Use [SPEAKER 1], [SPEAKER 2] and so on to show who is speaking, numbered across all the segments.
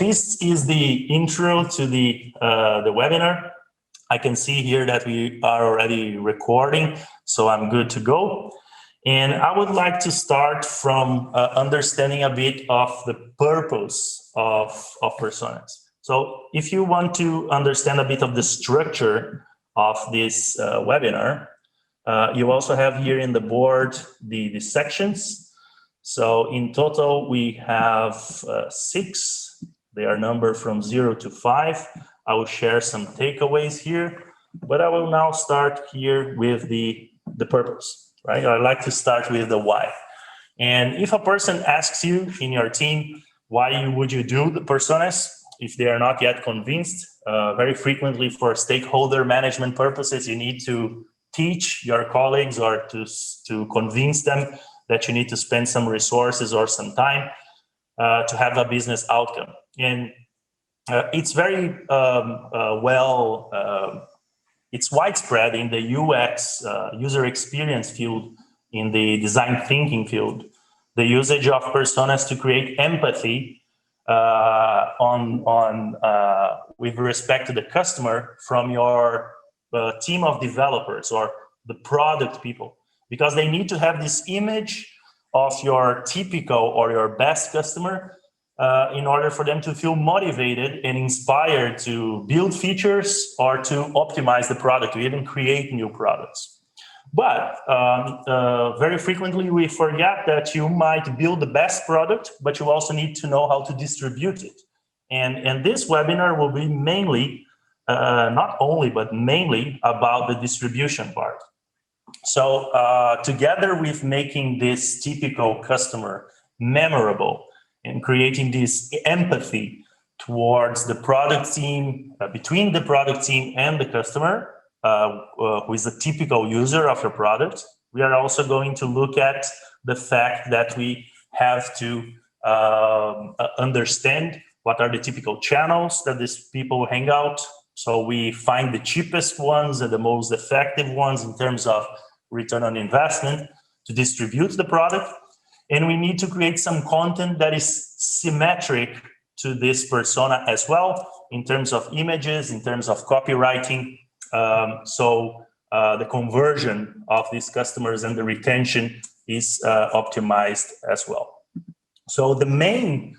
[SPEAKER 1] this is the intro to the webinar. I can see here that we are already recording, so I'm good to go. And I would like to start from understanding a bit of the purpose of personas. So if you want to understand a bit of the structure of this webinar, you also have here in the board the sections. So in total, we have 6. They are numbered from 0 to 5. I will share some takeaways here, but I will now start here with the purpose, right? I like to start with the why. And if a person asks you in your team, why would you do the personas? If they are not yet convinced, very frequently for stakeholder management purposes, you need to teach your colleagues or to convince them that you need to spend some resources or some time to have a business outcome. And it's very it's widespread in the UX, user experience field, in the design thinking field, the usage of personas to create empathy with respect to the customer from your team of developers or the product people, because they need to have this image of your typical or your best customer in order for them to feel motivated and inspired to build features or to optimize the product, to even create new products. But very frequently we forget that you might build the best product, but you also need to know how to distribute it. And this webinar will be mainly, not only, but mainly about the distribution part. So together with making this typical customer memorable and creating this empathy towards the product team, between the product team and the customer, who is a typical user of your product, we are also going to look at the fact that we have to understand what are the typical channels that these people hang out. So we find the cheapest ones and the most effective ones in terms of return on investment to distribute the product. And we need to create some content that is symmetric to this persona as well, in terms of images, in terms of copywriting. So the conversion of these customers and the retention is optimized as well. So the main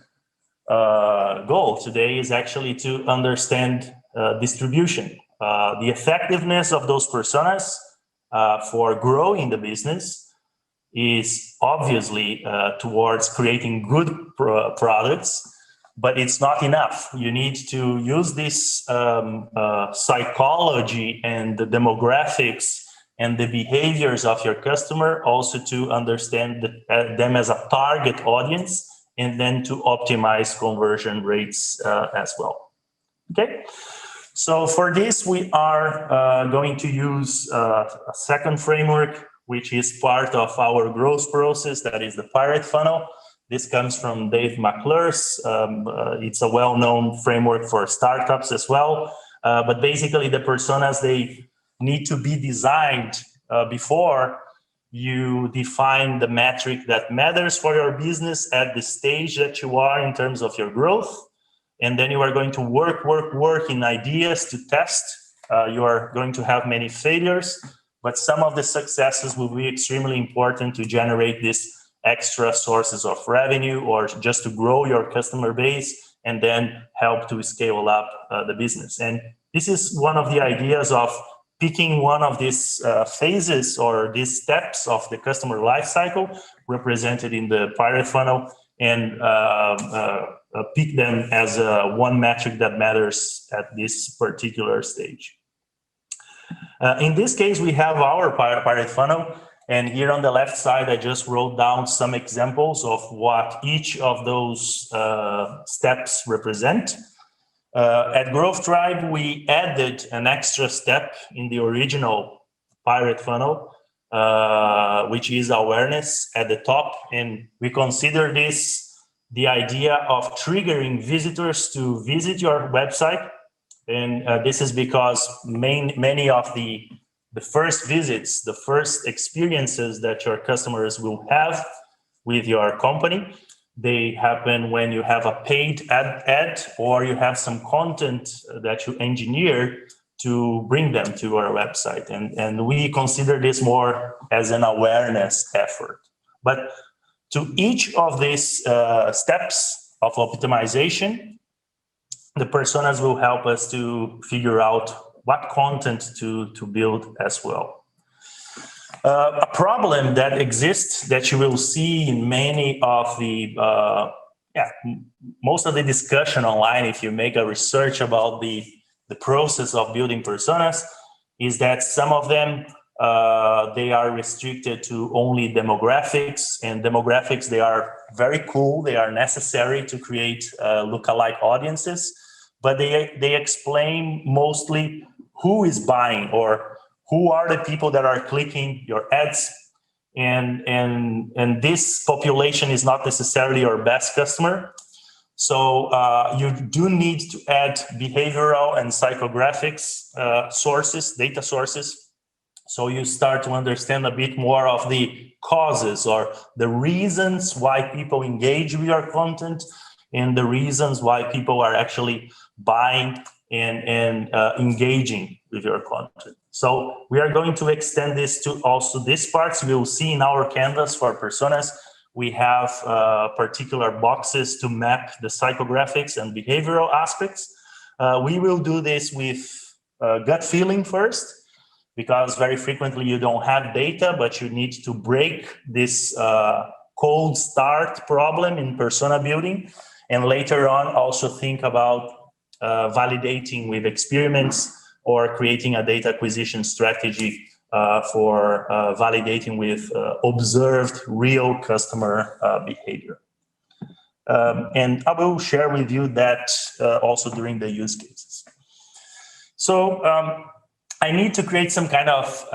[SPEAKER 1] goal today is actually to understand distribution, the effectiveness of those personas for growing the business is obviously towards creating good products, but it's not enough. You need to use this psychology and the demographics and the behaviors of your customer also to understand them as a target audience, and then to optimize conversion rates as well. Okay, so for this we are going to use a second framework, which is part of our growth process, that is the Pirate Funnel. This comes from Dave McClure's. It's a well-known framework for startups as well. But basically the personas, they need to be designed before you define the metric that matters for your business at the stage that you are in terms of your growth. And then you are going to work in ideas to test. You are going to have many failures, but some of the successes will be extremely important to generate this extra sources of revenue or just to grow your customer base and then help to scale up the business. And this is one of the ideas of picking one of these phases or these steps of the customer life cycle represented in the Pirate Funnel and pick them as one metric that matters at this particular stage. In this case, we have our Pirate Funnel. And here on the left side, I just wrote down some examples of what each of those steps represent. At Growth Tribe, we added an extra step in the original Pirate Funnel, which is awareness at the top. And we consider this the idea of triggering visitors to visit your website. And this is because many of the first visits, the first experiences that your customers will have with your company, They happen when you have a paid ad or you have some content that you engineer to bring them to our website. And we consider this more as an awareness effort. But to each of these steps of optimization, the personas will help us to figure out what content to build as well. A problem that exists that you will see in many of the, most of the discussion online, if you make a research about the process of building personas, is that some of them, they are restricted to only demographics, and demographics, they are very cool. They are necessary to create lookalike audiences, but they explain mostly who is buying or who are the people that are clicking your ads, and this population is not necessarily your best customer. So you do need to add behavioral and psychographics sources, data sources. So you start to understand a bit more of the causes or the reasons why people engage with your content and the reasons why people are actually buying and engaging with your content. So we are going to extend this to also this part. So we'll see in our canvas for personas, we have particular boxes to map the psychographics and behavioral aspects. We will do this with gut feeling first, because very frequently you don't have data, but you need to break this cold start problem in persona building. And later on, also think about validating with experiments or creating a data acquisition strategy for validating with observed real customer behavior. And I will share with you that also during the use cases. So I need to create some kind of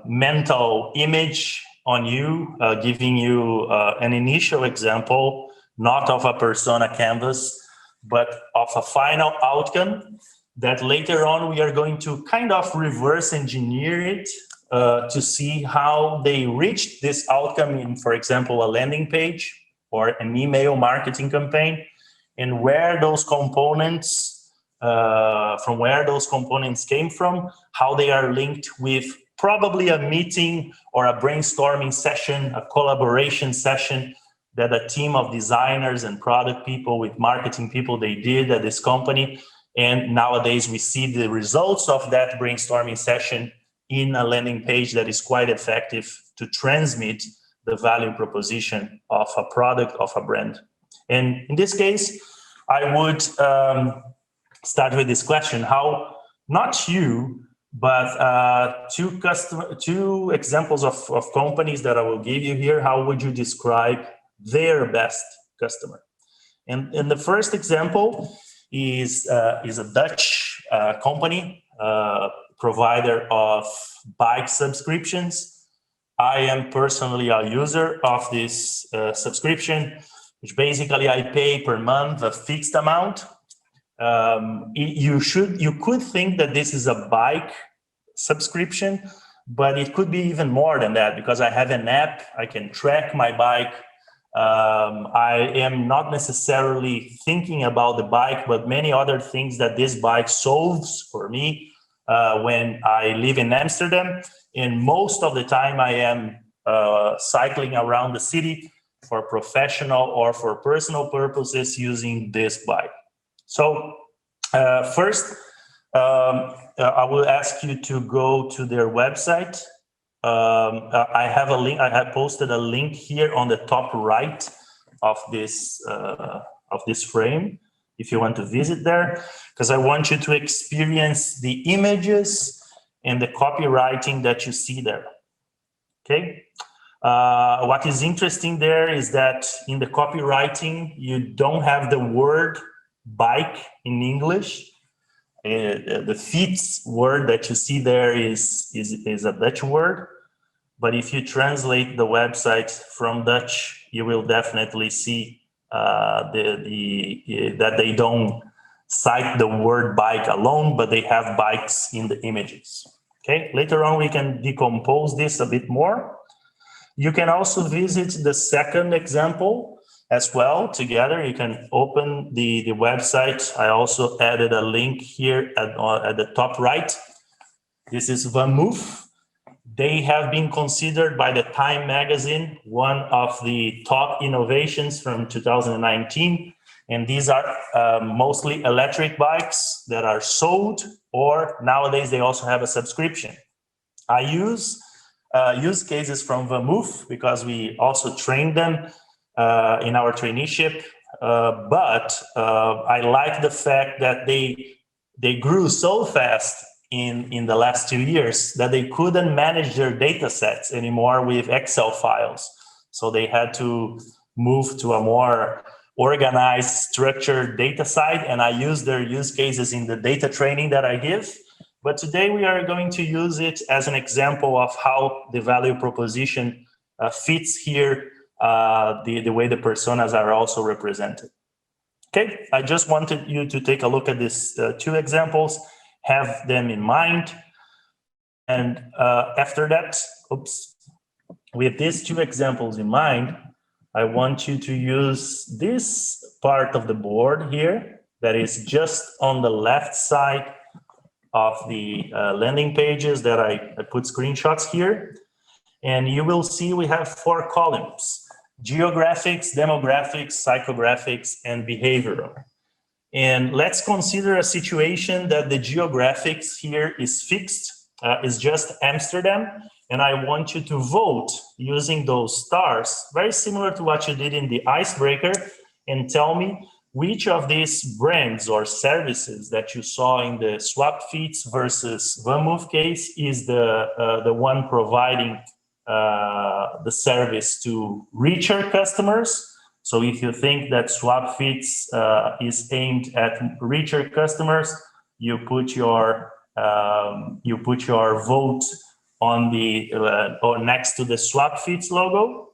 [SPEAKER 1] mental image on you, giving you an initial example, not of a persona canvas, but of a final outcome that later on we are going to kind of reverse engineer it to see how they reached this outcome in, for example, a landing page or an email marketing campaign, and where those components, from where those components came from, how they are linked with probably a meeting or a brainstorming session, a collaboration session that a team of designers and product people with marketing people, they did at this company. And nowadays we see the results of that brainstorming session in a landing page that is quite effective to transmit the value proposition of a product, of a brand. And in this case, I would start with this question: how, not you, but two examples of companies that I will give you here, how would you describe their best customer? And the first example is a Dutch company, provider of bike subscriptions. I am personally a user of this subscription, which basically I pay per month a fixed amount. You could think that this is a bike subscription, but it could be even more than that, because I have an app, I can track my bike. I am not necessarily thinking about the bike, but many other things that this bike solves for me when I live in Amsterdam. And most of the time I am cycling around the city for professional or for personal purposes using this bike. So first, I will ask you to go to their website. I have a link. I have posted a link here on the top right of this frame, if you want to visit there, because I want you to experience the images and the copywriting that you see there. Okay. What is interesting there is that in the copywriting, you don't have the word bike in English. The Fiets word that you see there is a Dutch word, but if you translate the website from Dutch, you will definitely see that they don't cite the word bike alone, but they have bikes in the images. Okay, later on we can decompose this a bit more. You can also visit the second example, as well together. You can open the website. I also added a link here at the top right. This is VMUG. They have been considered by the Time magazine one of the top innovations from 2019. And these are mostly electric bikes that are sold, or nowadays they also have a subscription. I use cases from VMUG because we also train them in our traineeship. But I like the fact that they grew so fast in the last 2 years that they couldn't manage their data sets anymore with Excel files. So they had to move to a more organized, structured data side, and I use their use cases in the data training that I give. But today we are going to use it as an example of how the value proposition fits here, the way the personas are also represented. Okay, I just wanted you to take a look at these two examples, have them in mind. And after that, with these two examples in mind, I want you to use this part of the board here that is just on the left side of the landing pages that I put screenshots here. And you will see we have 4 columns: geographics, demographics, psychographics, and behavioral. And let's consider a situation that the geographics here is fixed, is just Amsterdam. And I want you to vote using those stars, very similar to what you did in the icebreaker, and tell me which of these brands or services that you saw in the SwapFeeds versus VMUG case is the one providing the service to richer customers. So if you think that SwapFeeds is aimed at richer customers, you put your vote on the or next to the SwapFeeds logo.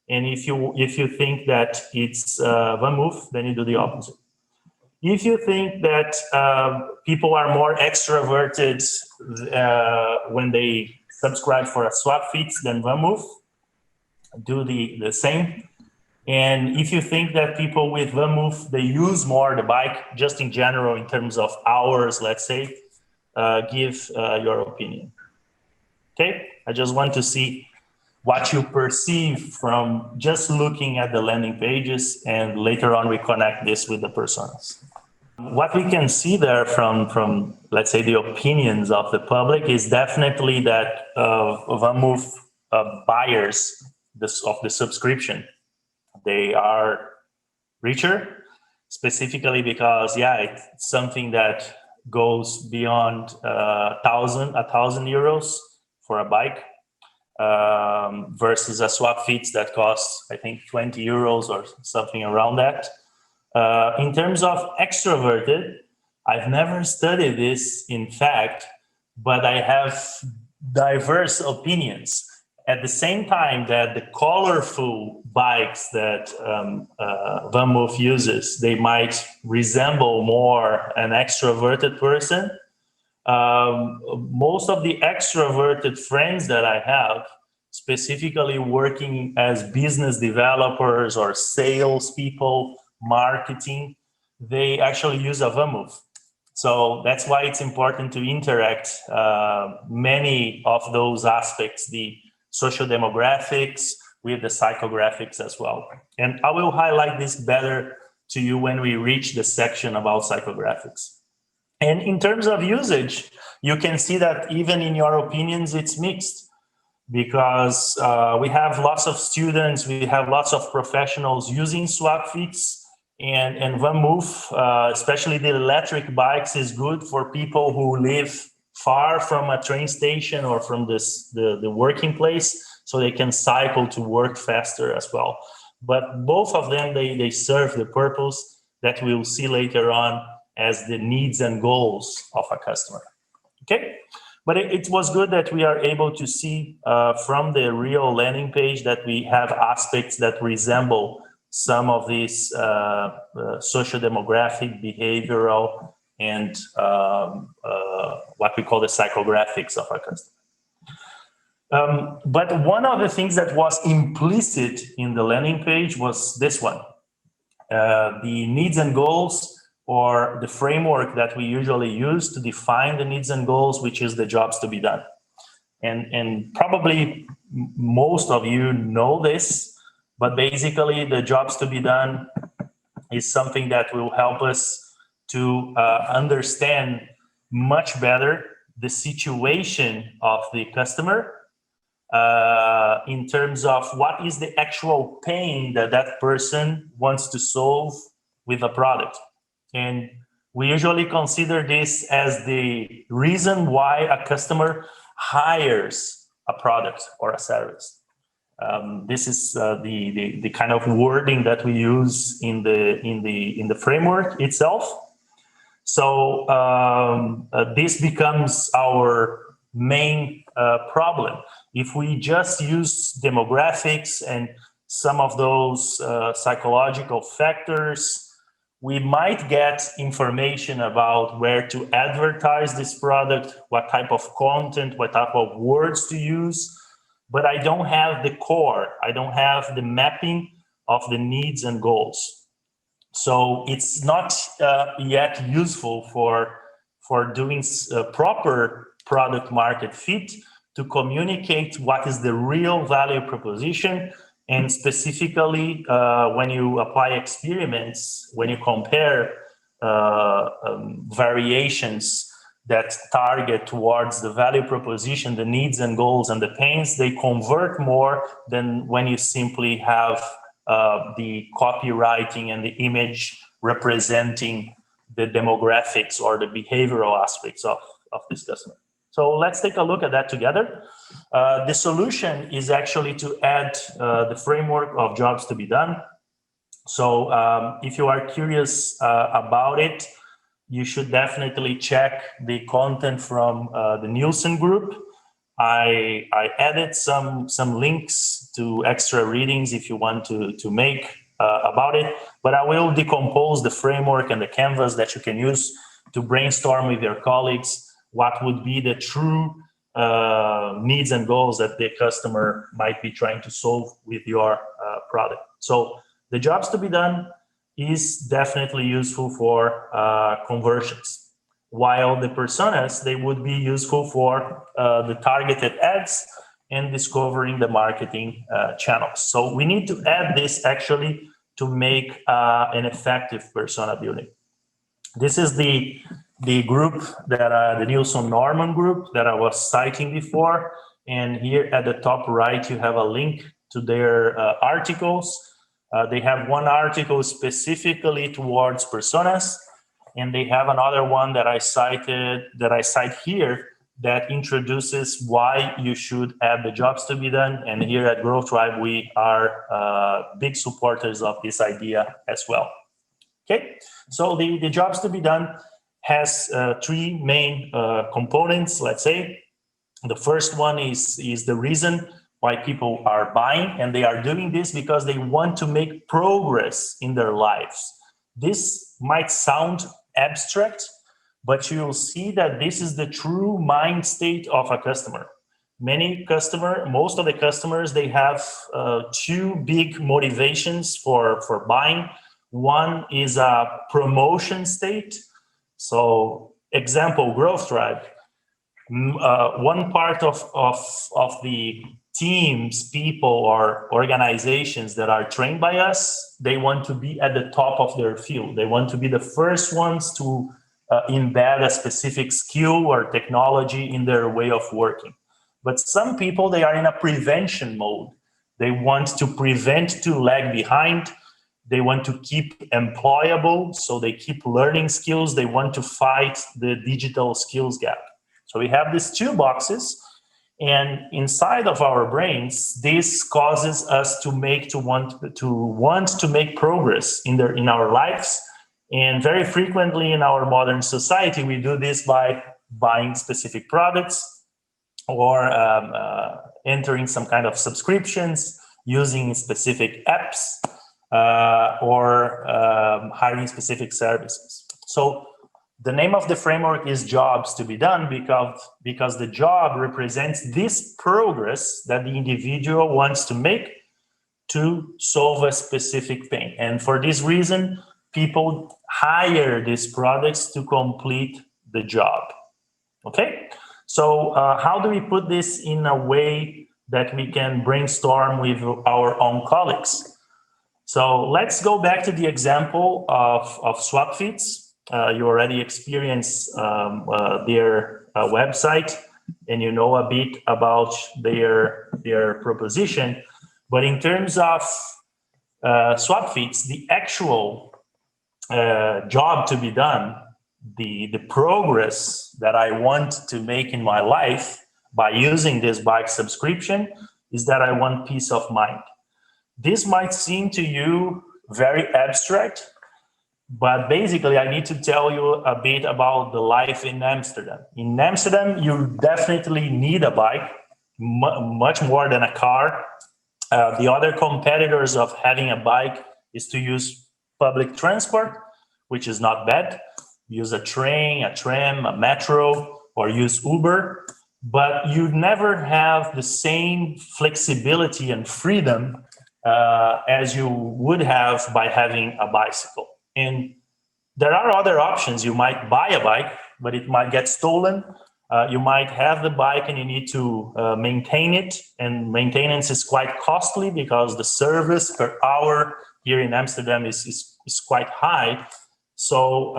[SPEAKER 1] And if you think that it's VMUG, then you do the opposite. If you think that people are more extroverted when they subscribe for a SwapFeeds than VMUG, do the same. And if you think that people with VMUG, they use more the bike, just in general, in terms of hours, let's say, give your opinion. Okay, I just want to see what you perceive from just looking at the landing pages, and later on we connect this with the personas. What we can see there from let's say the opinions of the public is definitely that VMUG buyers of the subscription, they are richer, specifically because it's something that goes beyond 1,000 euros for a bike. Versus a SwapFeeds that costs, I think, 20 euros or something around that. In terms of extroverted, I've never studied this, in fact, but I have diverse opinions. At the same time that the colorful bikes that VMUG uses, they might resemble more an extroverted person. Most of the extroverted friends that I have, specifically working as business developers or salespeople, marketing, they actually use a VMUG. So that's why it's important to interact many of those aspects, the social demographics with the psychographics as well. And I will highlight this better to you when we reach the section about psychographics. And in terms of usage, you can see that even in your opinions, it's mixed, because we have lots of students, we have lots of professionals using SwapFeeds, and VMUG, especially the electric bikes, is good for people who live far from a train station or from the working place, so they can cycle to work faster as well. But both of them, they serve the purpose that we'll see later on as the needs and goals of a customer. Okay, but it was good that we are able to see from the real landing page that we have aspects that resemble some of these social demographic, behavioral, and what we call the psychographics of our customer. But one of the things that was implicit in the landing page was this one. the needs and goals, or the framework that we usually use to define the needs and goals, which is the jobs to be done. And probably most of you know this, but basically the jobs to be done is something that will help us to understand much better the situation of the customer in terms of what is the actual pain that that person wants to solve with a product. And we usually consider this as the reason why a customer hires a product or a service. This is the kind of wording that we use in the framework itself. So this becomes our main problem. If we just use demographics and some of those psychological factors, we might get information about where to advertise this product, what type of content, what type of words to use, but I don't have the core, I don't have the mapping of the needs and goals. So it's not yet useful for doing proper product market fit to communicate what is the real value proposition. And specifically, when you apply experiments, when you compare variations that target towards the value proposition, the needs and goals and the pains, they convert more than when you simply have the copywriting and the image representing the demographics or the behavioral aspects of this customer. So let's take a look at that together. The solution is actually to add the framework of jobs to be done. So if you are curious about it, you should definitely check the content from the Nielsen group. I added some links to extra readings if you want to make about it, but I will decompose the framework and the canvas that you can use to brainstorm with your colleagues what would be the true needs and goals that the customer might be trying to solve with your product. So the jobs to be done is definitely useful for conversions, while the personas, they would be useful for the targeted ads and discovering the marketing channels. So we need to add this actually to make an effective persona building. This is the group that the Nielsen Norman group that I was citing before. And here at the top right, you have a link to their articles. They have one article specifically towards personas, and they have another one that I cite here that introduces why you should add the jobs to be done. And here at Growth Tribe, we are big supporters of this idea as well. Okay, so the jobs to be done has three main components, let's say. The first one is the reason why people are buying, and they are doing this because they want to make progress in their lives. This might sound abstract, but you'll see that this is the true mind state of a customer. Most of the customers, they have two big motivations for buying. One is a promotion state. So, example, Growth Tribe. One part of the teams, people, or organizations that are trained by us, they want to be at the top of their field. They want to be the first ones to embed a specific skill or technology in their way of working. But some people, they are in a prevention mode. They want to prevent to lag behind. They want to keep employable, so they keep learning skills. They want to fight the digital skills gap. So we have these two boxes, and inside of our brains, this causes us to want to make progress in our lives. And very frequently in our modern society, we do this by buying specific products or entering some kind of subscriptions, using specific apps, or hiring specific services. So the name of the framework is jobs to be done because the job represents this progress that the individual wants to make to solve a specific pain. And for this reason, people hire these products to complete the job. Okay? So how do we put this in a way that we can brainstorm with our own colleagues? So let's go back to the example of SwapFits. You already experienced their website, and you know a bit about their proposition. But in terms of SwapFits, the actual job to be done, the progress that I want to make in my life by using this bike subscription is that I want peace of mind. This might seem to you very abstract, but basically I need to tell you a bit about the life in Amsterdam. In Amsterdam, you definitely need a bike, much more than a car. The other competitors of having a bike is to use public transport, which is not bad. Use a train, a tram, a metro, or use Uber, but you never have the same flexibility and freedom as you would have by having a bicycle. And there are other options. You might buy a bike, but it might get stolen. You might have the bike and you need to maintain it, and maintenance is quite costly because the service per hour here in Amsterdam is quite high. So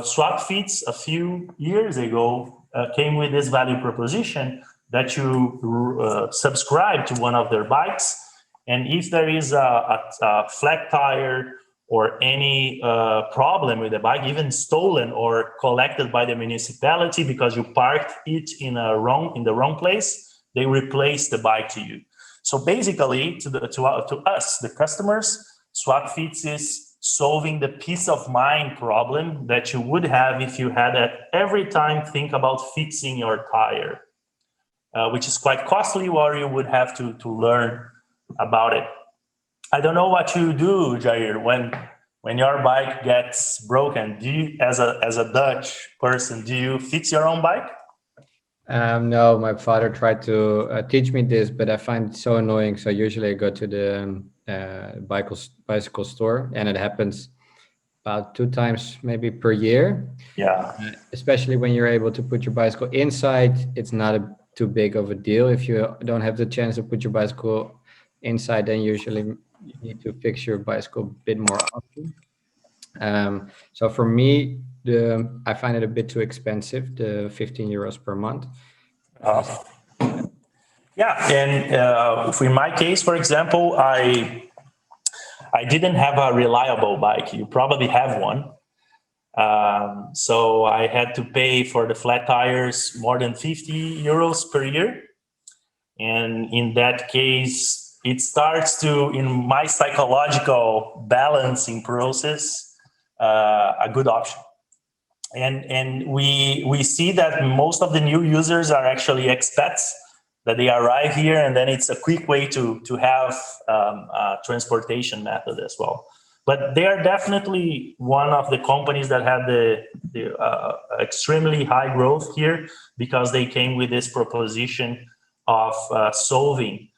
[SPEAKER 1] SwapFits a few years ago came with this value proposition that you subscribe to one of their bikes, and if there is a flat tire or any problem with the bike, even stolen or collected by the municipality because you parked it in the wrong place, they replace the bike to you. So basically, to us, the customers, SwapFits is solving the peace of mind problem that you would have if you had to every time think about fixing your tire, which is quite costly, or you would have to learn about it. I don't know what you do, Jair, when your bike gets broken. Do you, as a Dutch person, do you fix your own bike?
[SPEAKER 2] No, my father tried to teach me this, but I find it so annoying. So usually I go to the bicycle store, and it happens about 2 times maybe per year.
[SPEAKER 1] Yeah.
[SPEAKER 2] Especially when you're able to put your bicycle inside, it's not too big of a deal. If you don't have the chance to put your bicycle inside, then usually you need to fix your bicycle a bit more often. So for me, I find it a bit too expensive, the 15 euros per month.
[SPEAKER 1] Yeah, and in my case, for example, I didn't have a reliable bike. You probably have one. So I had to pay for the flat tires more than 50 euros per year. And in that case, it starts to, in my psychological balancing process, a good option. And we see that most of the new users are actually expats, that they arrive here, and then it's a quick way to have a transportation method as well. But they are definitely one of the companies that had the extremely high growth here, because they came with this proposition of solving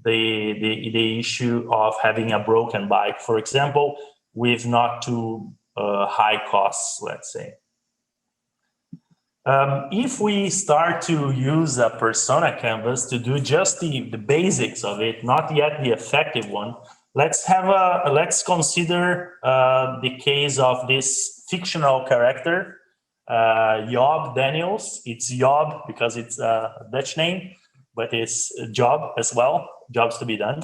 [SPEAKER 1] the issue of having a broken bike, for example, with not too high costs, let's say. If we start to use a persona canvas to do just the basics of it, not yet the effective one, let's consider the case of this fictional character, Job Daniels. It's Job because it's a Dutch name, but it's job as well, jobs to be done.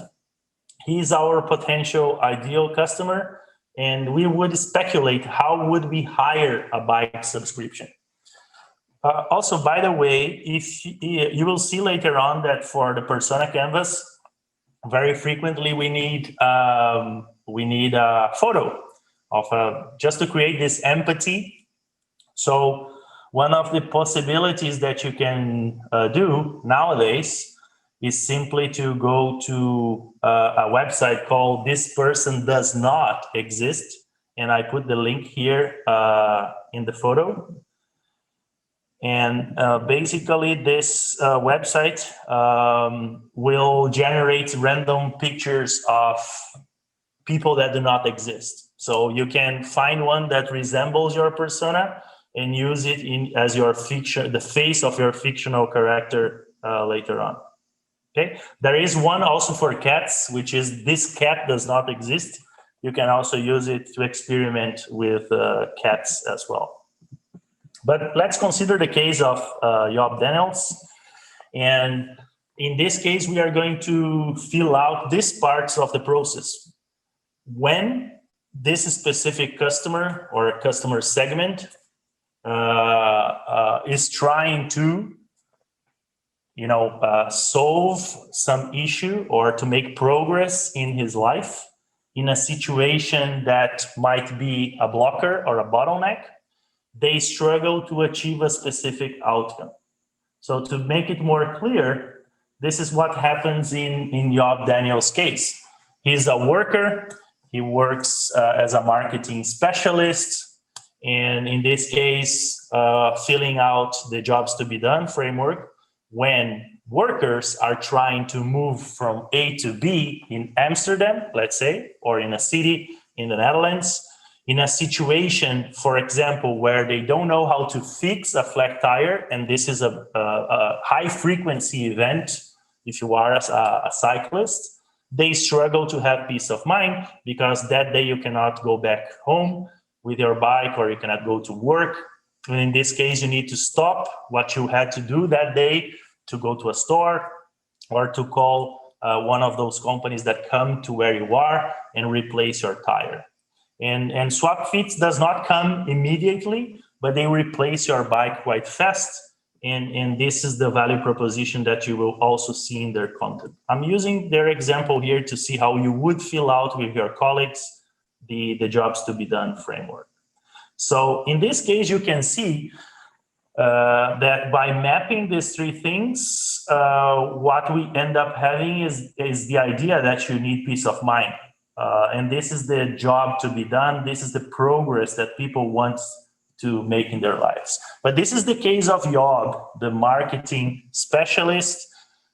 [SPEAKER 1] He's our potential ideal customer, and we would speculate how would we hire a bike subscription. Also, by the way, if you will see later on that for the persona canvas, very frequently we need a photo of just to create this empathy. So one of the possibilities that you can do nowadays is simply to go to a website called "This Person Does Not Exist," and I put the link here in the photo. And basically, this website will generate random pictures of people that do not exist. So you can find one that resembles your persona and use it as your fiction, the face of your fictional character later on. Okay. There is one also for cats, which is this cat does not exist. You can also use it to experiment with cats as well. But let's consider the case of Job Daniels. And in this case, we are going to fill out these parts of the process. When this specific customer or customer segment is trying to solve some issue or to make progress in his life in a situation that might be a blocker or a bottleneck, they struggle to achieve a specific outcome. So to make it more clear, this is what happens in Job Daniels' case. He's a worker. He works as a marketing specialist. And in this case, filling out the jobs to be done framework when workers are trying to move from A to B in Amsterdam, let's say, or in a city in the Netherlands, in a situation, for example, where they don't know how to fix a flat tire, and this is a high frequency event, if you are a cyclist, they struggle to have peace of mind because that day you cannot go back home with your bike or you cannot go to work. And in this case, you need to stop what you had to do that day to go to a store or to call one of those companies that come to where you are and replace your tire. And swap fits does not come immediately, but they replace your bike quite fast. And this is the value proposition that you will also see in their content. I'm using their example here to see how you would fill out with your colleagues the jobs to be done framework. So in this case, you can see that by mapping these three things, what we end up having is the idea that you need peace of mind. And this is the job to be done. This is the progress that people want to make in their lives. But this is the case of Job, the marketing specialist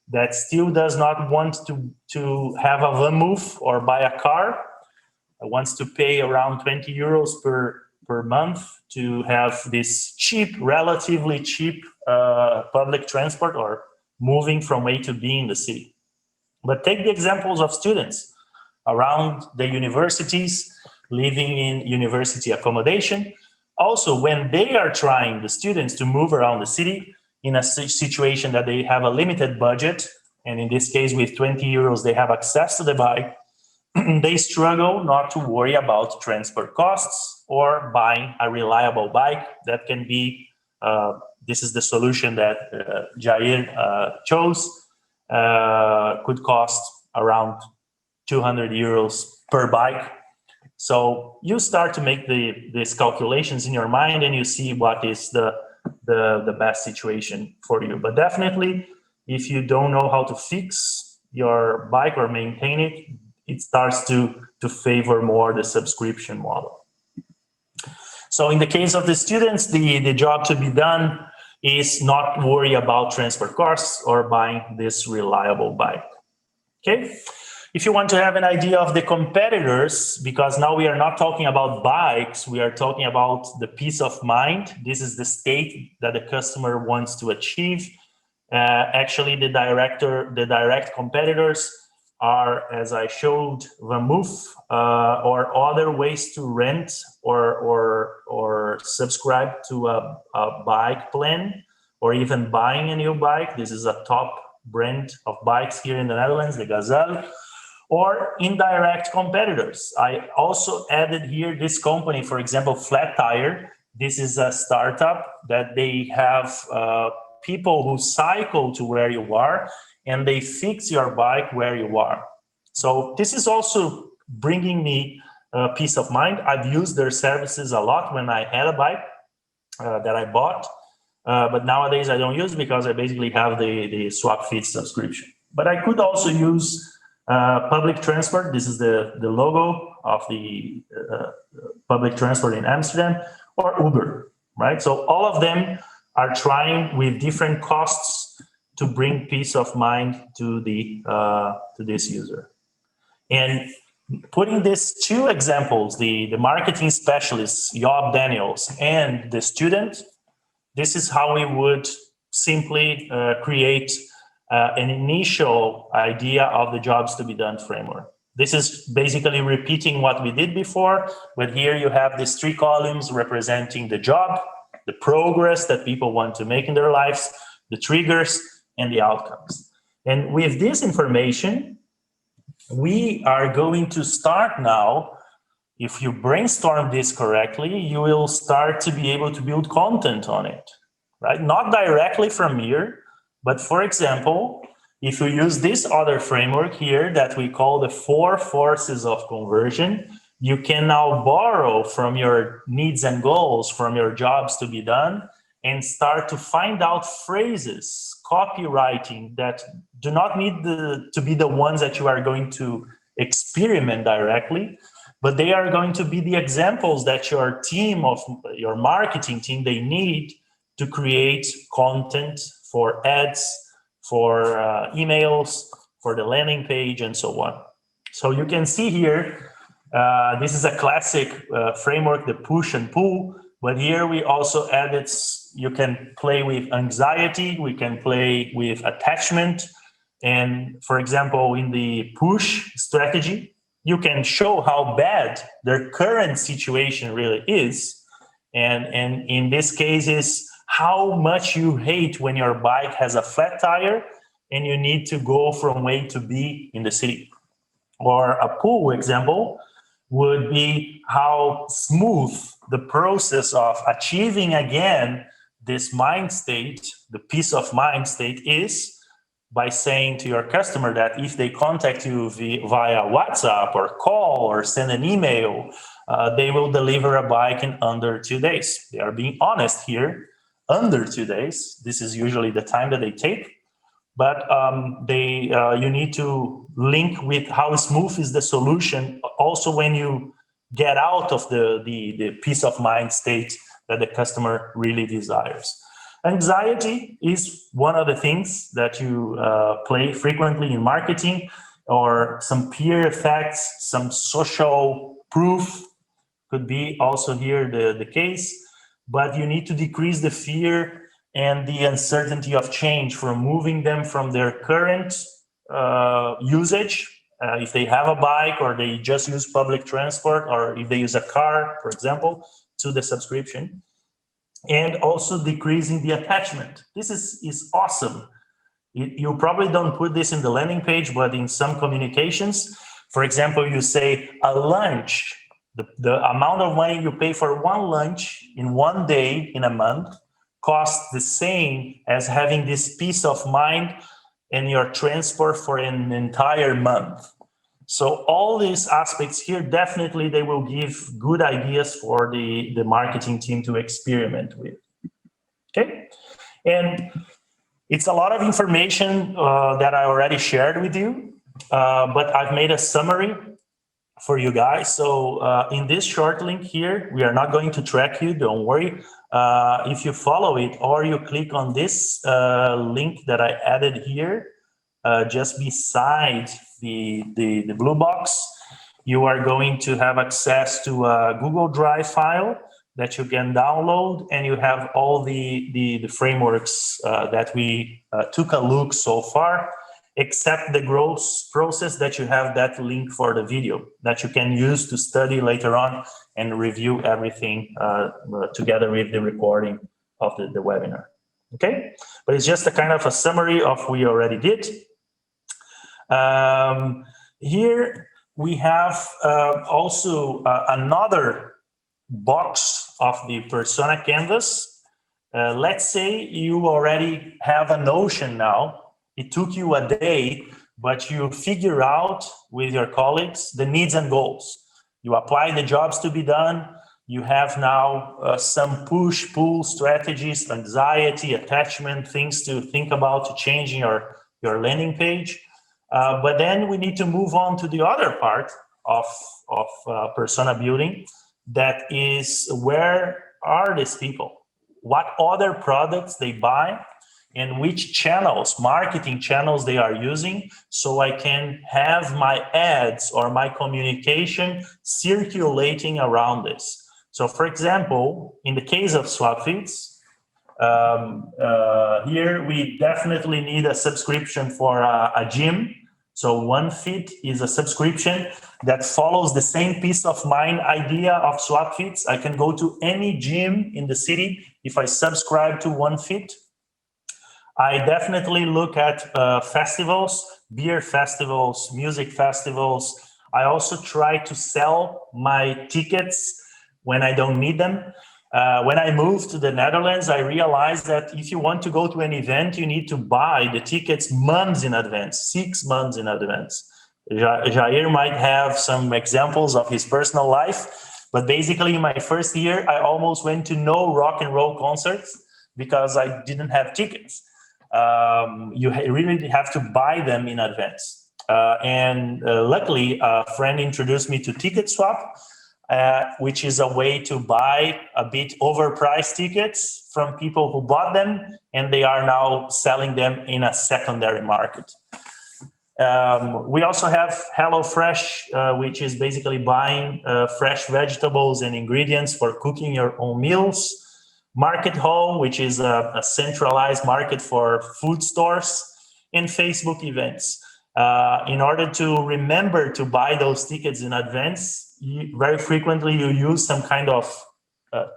[SPEAKER 1] that still does not want to have a VMUG or buy a car, wants to pay around 20 euros per month to have this cheap, relatively cheap public transport or moving from A to B in the city. But take the examples of students around the universities, living in university accommodation. Also, when they are trying, the students, to move around the city in a situation that they have a limited budget, and in this case with 20 euros, they have access to the bike, they struggle not to worry about transport costs or buying a reliable bike that can be, this is the solution that Jair chose, could cost around 200 euros per bike. So you start to make these calculations in your mind and you see what is the best situation for you. But definitely, if you don't know how to fix your bike or maintain it, it starts to favor more the subscription model. So in the case of the students, the job to be done is not worry about transport costs or buying this reliable bike. Okay. If you want to have an idea of the competitors, because now we are not talking about bikes, we are talking about the peace of mind. This is the state that the customer wants to achieve. Actually, the direct competitors are, as I showed, VMUG or other ways to rent or subscribe to a bike plan or even buying a new bike. This is a top brand of bikes here in the Netherlands, the Gazelle. Or indirect competitors. I also added here this company, for example, Flat Tire. This is a startup that they have people who cycle to where you are and they fix your bike where you are. So this is also bringing me peace of mind. I've used their services a lot when I had a bike that I bought, but nowadays I don't use because I basically have the Swap Fit subscription. But I could also use public transport. This is the logo of the public transport in Amsterdam, or Uber, right? So all of them are trying with different costs to bring peace of mind to this user. And putting these two examples, the marketing specialist, Job Daniels, and the student, this is how we would simply create an initial idea of the jobs to be done framework. This is basically repeating what we did before, but here you have these 3 columns representing the job, the progress that people want to make in their lives, the triggers, and the outcomes. And with this information, we are going to start now. If you brainstorm this correctly, you will start to be able to build content on it, right? Not directly from here, but for example, if you use this other framework here that we call the 4 forces of conversion, you can now borrow from your needs and goals, from your jobs to be done, and start to find out phrases, copywriting that do not need to be the ones that you are going to experiment directly, but they are going to be the examples that your team, of your marketing team, they need to create content for ads, for emails, for the landing page, and so on. So you can see here, this is a classic framework, the push and pull, but here we also added, you can play with anxiety, we can play with attachment, and for example, in the push strategy, you can show how bad their current situation really is, and in this case is how much you hate when your bike has a flat tire and you need to go from A to B in the city. Or a pull example would be how smooth the process of achieving again this mind state, the peace of mind state, is by saying to your customer that if they contact you via WhatsApp or call or send an email, they will deliver a bike in under 2 days. They are being honest here. Under 2 days, this is usually the time that they take, but you need to link with how smooth is the solution also when you get out of the peace of mind state that the customer really desires. Anxiety is one of the things that you play frequently in marketing, or some peer effects, some social proof could be also here the case, but you need to decrease the fear and the uncertainty of change, from moving them from their current usage, if they have a bike or they just use public transport, or if they use a car, for example, to the subscription. And also decreasing the attachment. This is awesome. You probably don't put this in the landing page, but in some communications, for example, you say a lunch, the amount of money you pay for one lunch in 1 day in a month costs the same as having this peace of mind in your transport for an entire month. So all these aspects here, definitely they will give good ideas for the marketing team to experiment with. Okay, and it's a lot of information that I already shared with you, but I've made a summary for you guys. So in this short link here, we are not going to track you, don't worry. If you follow it or you click on this link that I added here, just beside the blue box, you are going to have access to a Google Drive file that you can download, and you have all the frameworks that we took a look so far, except the growth process that you have that link for the video that you can use to study later on and review everything together with the recording of the webinar. Okay, but it's just a kind of a summary of what we already did. Here we have also another box of the persona canvas. Let's say you already have a notion now. It took you a day, but you figure out with your colleagues the needs and goals. You apply the jobs to be done. You have now some push-pull strategies, anxiety, attachment, things to think about to change your landing page. But then we need to move on to the other part of persona building. That is, where are these people? what other products they buy, and which channels, marketing channels they are using, so I can have my ads or my communication circulating around this. So for example, in the case of SwapFeeds, here we definitely need a subscription for a gym. So OneFit is a subscription that follows the same peace of mind idea of SwapFeeds. I can go to any gym in the city if I subscribe to OneFit. I definitely look at festivals, beer festivals, music festivals. I also try to sell my tickets when I don't need them. When I moved to the Netherlands, I realized that if you want to go to an event, you need to buy the tickets months in advance, 6 months in advance. Jair might have some examples of his personal life, but basically in my first year, I almost went to no rock and roll concerts because I didn't have tickets. You really have to buy them in advance. Luckily, a friend introduced me to TicketSwap, which is a way to buy a bit overpriced tickets from people who bought them, and they are now selling them in a secondary market. We also have HelloFresh, which is basically buying fresh vegetables and ingredients for cooking your own meals. Market Hall, which is a centralized market for food stores, and Facebook events. In order to remember to buy those tickets in advance, very frequently you use some kind of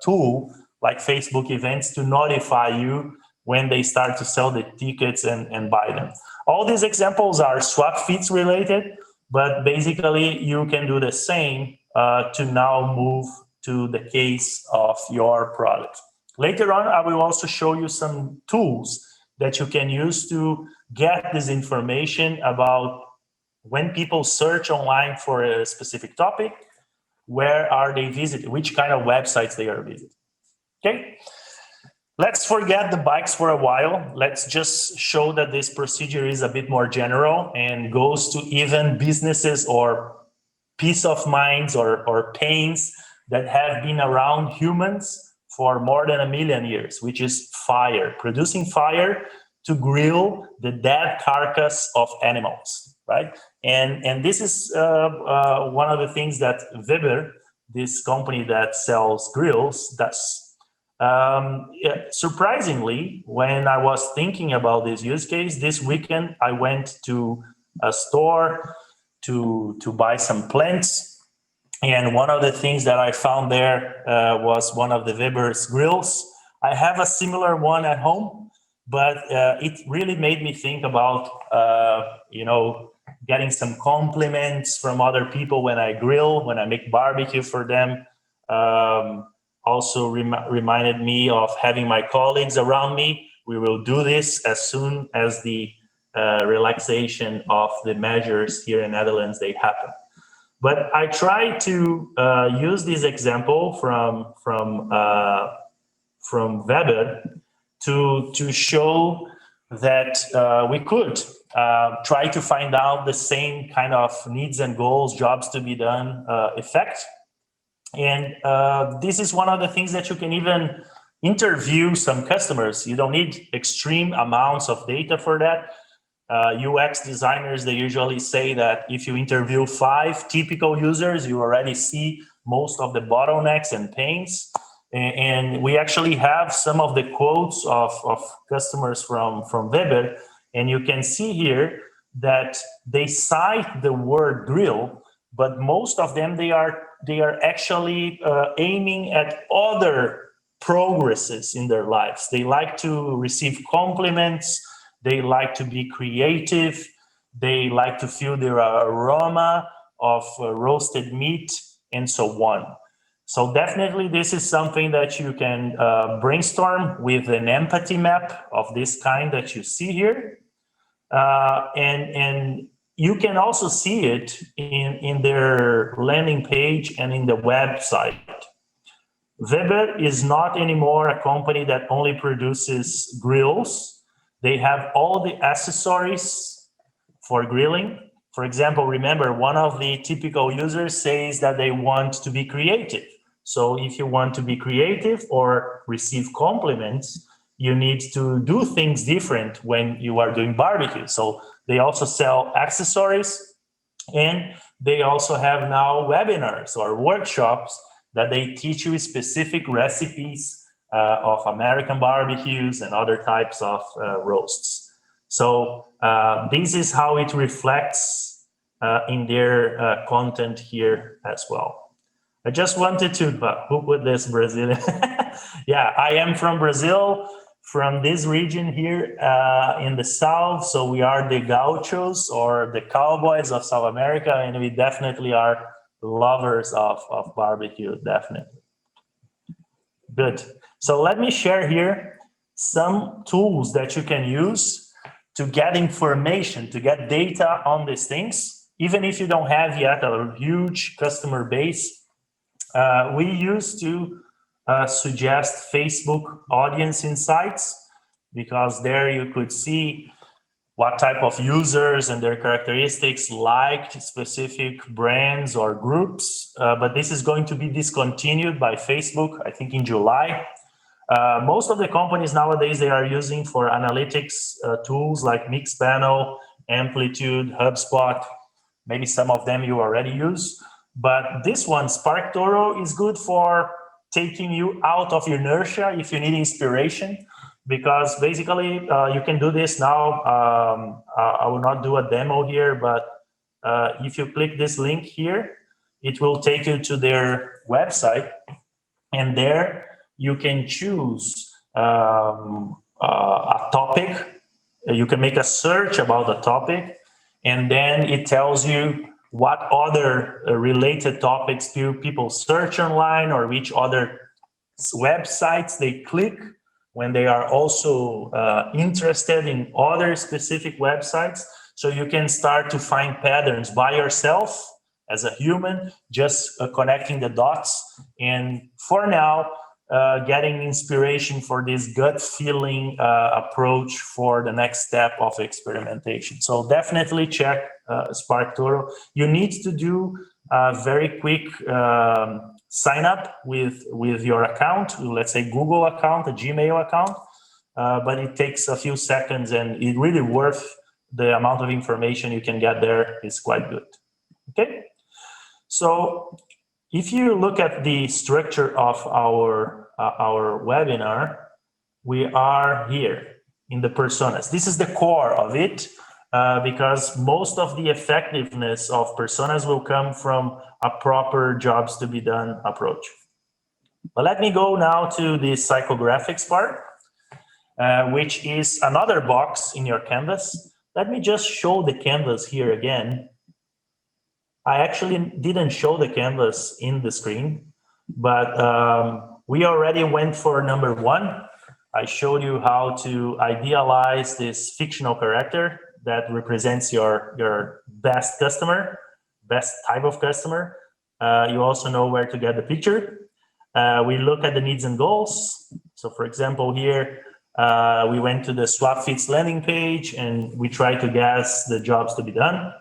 [SPEAKER 1] tool like Facebook events to notify you when they start to sell the tickets and buy them. All these examples are SwapFeeds related, but basically you can do the same to now move to the case of your product. Later on, I will also show you some tools that you can use to get this information about when people search online for a specific topic, where are they visiting, which kind of websites they are visiting. Okay, let's forget the bikes for a while. Let's just show that this procedure is a bit more general and goes to even businesses or peace of minds or pains that have been around humans for more than 1 million years, which is fire, producing fire to grill the dead carcass of animals, right? And this is one of the things that Weber, this company that sells grills, does. Surprisingly, when I was thinking about this use case, this weekend I went to a store to buy some plants. And one of the things that I found there was one of the Weber's grills. I have a similar one at home, but it really made me think about, getting some compliments from other people when I grill, when I make barbecue for them. Also reminded me of having my colleagues around me. We will do this as soon as the relaxation of the measures here in Netherlands, they happen. But I try to use this example from Weber to show that we could try to find out the same kind of needs and goals, jobs to be done effect. And this is one of the things that you can even interview some customers. You don't need extreme amounts of data for that. UX designers, they usually say that if you interview 5 typical users, you already see most of the bottlenecks and pains. And we actually have some of the quotes of customers from Weber, and you can see here that they cite the word grill, but most of them, they are actually aiming at other progresses in their lives. They like to receive compliments. They like to be creative. They like to feel the aroma of roasted meat and so on. So definitely this is something that you can brainstorm with an empathy map of this kind that you see here. And you can also see it in their landing page and in the website. Weber is not anymore a company that only produces grills. They have all the accessories for grilling. For example, remember, one of the typical users says that they want to be creative. So if you want to be creative or receive compliments, you need to do things different when you are doing barbecue. So they also sell accessories, and they also have now webinars or workshops that they teach you specific recipes of American barbecues and other types of roasts. So this is how it reflects in their content here as well. I just wanted to, who put this Brazilian? Yeah, I am from Brazil, from this region here in the South. So we are the gauchos or the cowboys of South America, and we definitely are lovers of barbecue, definitely. Good. So let me share here some tools that you can use to get information, to get data on these things. Even if you don't have yet a huge customer base, we used to suggest Facebook audience insights, because there you could see what type of users and their characteristics liked specific brands or groups. But this is going to be discontinued by Facebook, I think in July. Most of the companies nowadays, they are using for analytics tools like Mixpanel, Amplitude, HubSpot. Maybe some of them you already use. But this one, SparkToro, is good for taking you out of inertia if you need inspiration, because basically you can do this now. I will not do a demo here, but if you click this link here, it will take you to their website, and there you can choose a topic. You can make a search about the topic, and then it tells you what other related topics do people search online, or which other websites they click when they are also interested in other specific websites. So you can start to find patterns by yourself as a human, just connecting the dots. And for now, getting inspiration for this gut feeling approach for the next step of experimentation. So definitely check SparkToro. You need to do a very quick sign up with your account, let's say Google account, a Gmail account, but it takes a few seconds, and it really worth the amount of information you can get there. Is quite good. Okay, so if you look at the structure of our webinar, we are here in the personas. This is the core of it, because most of the effectiveness of personas will come from a proper jobs to be done approach. But let me go now to the psychographics part, which is another box in your canvas. Let me just show the canvas here again. I actually didn't show the canvas in the screen, but we already went for number one. I showed you how to idealize this fictional character that represents your best customer, best type of customer. You also know where to get the picture. We look at the needs and goals. So for example, here, we went to the SwapFits landing page, and we tried to guess the jobs to be done.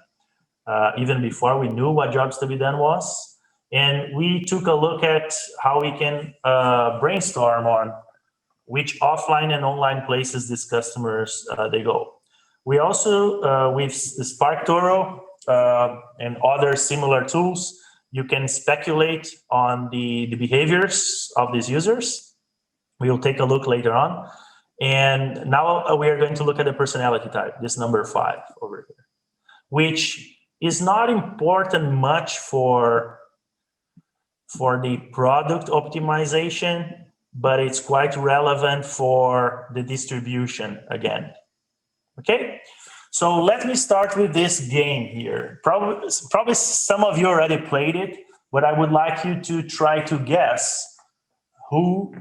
[SPEAKER 1] Even before we knew what jobs to be done was. And we took a look at how we can brainstorm on which offline and online places these customers they go. We also, with SparkToro and other similar tools, you can speculate on the behaviors of these users. We will take a look later on. And now we are going to look at the personality type, this number 5 over here, which is not important much for the product optimization, but it's quite relevant for the distribution again. Okay, so let me start with this game here. Probably some of you already played it, but I would like you to try to guess who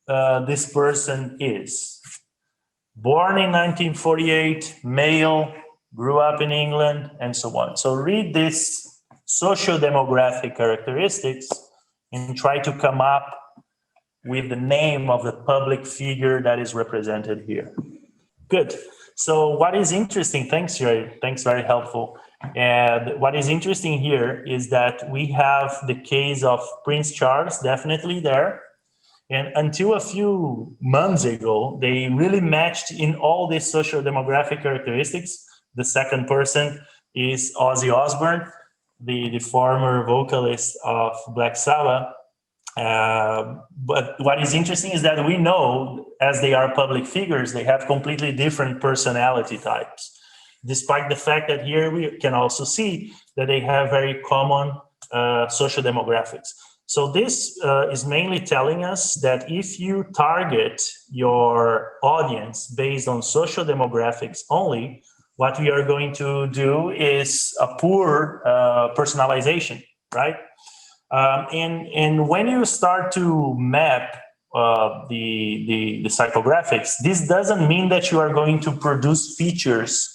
[SPEAKER 1] this person is. Born in 1948, male, grew up in England, and so on. So read these socio-demographic characteristics and try to come up with the name of the public figure that is represented here. Good. So what is interesting, thanks, very helpful, And what is interesting here is that we have the case of Prince Charles definitely there. And until a few months ago, they really matched in all these social demographic characteristics. The second person is Ozzy Osbourne, the former vocalist of Black Sabbath. But what is interesting is that we know, as they are public figures, they have completely different personality types, despite the fact that here we can also see that they have very common social demographics. So this is mainly telling us that if you target your audience based on social demographics only, what we are going to do is a poor personalization, right? And when you start to map the psychographics, this doesn't mean that you are going to produce features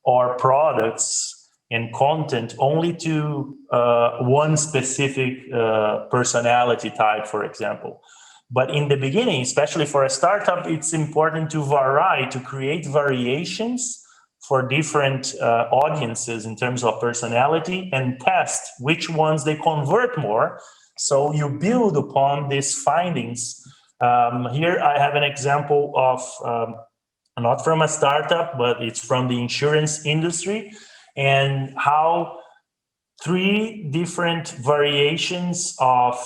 [SPEAKER 1] or products and content only to one specific personality type, for example. But in the beginning, especially for a startup, it's important to vary, to create variations for different audiences in terms of personality and test which ones they convert more. So you build upon these findings. Here I have an example of not from a startup, but it's from the insurance industry, and how 3 different variations of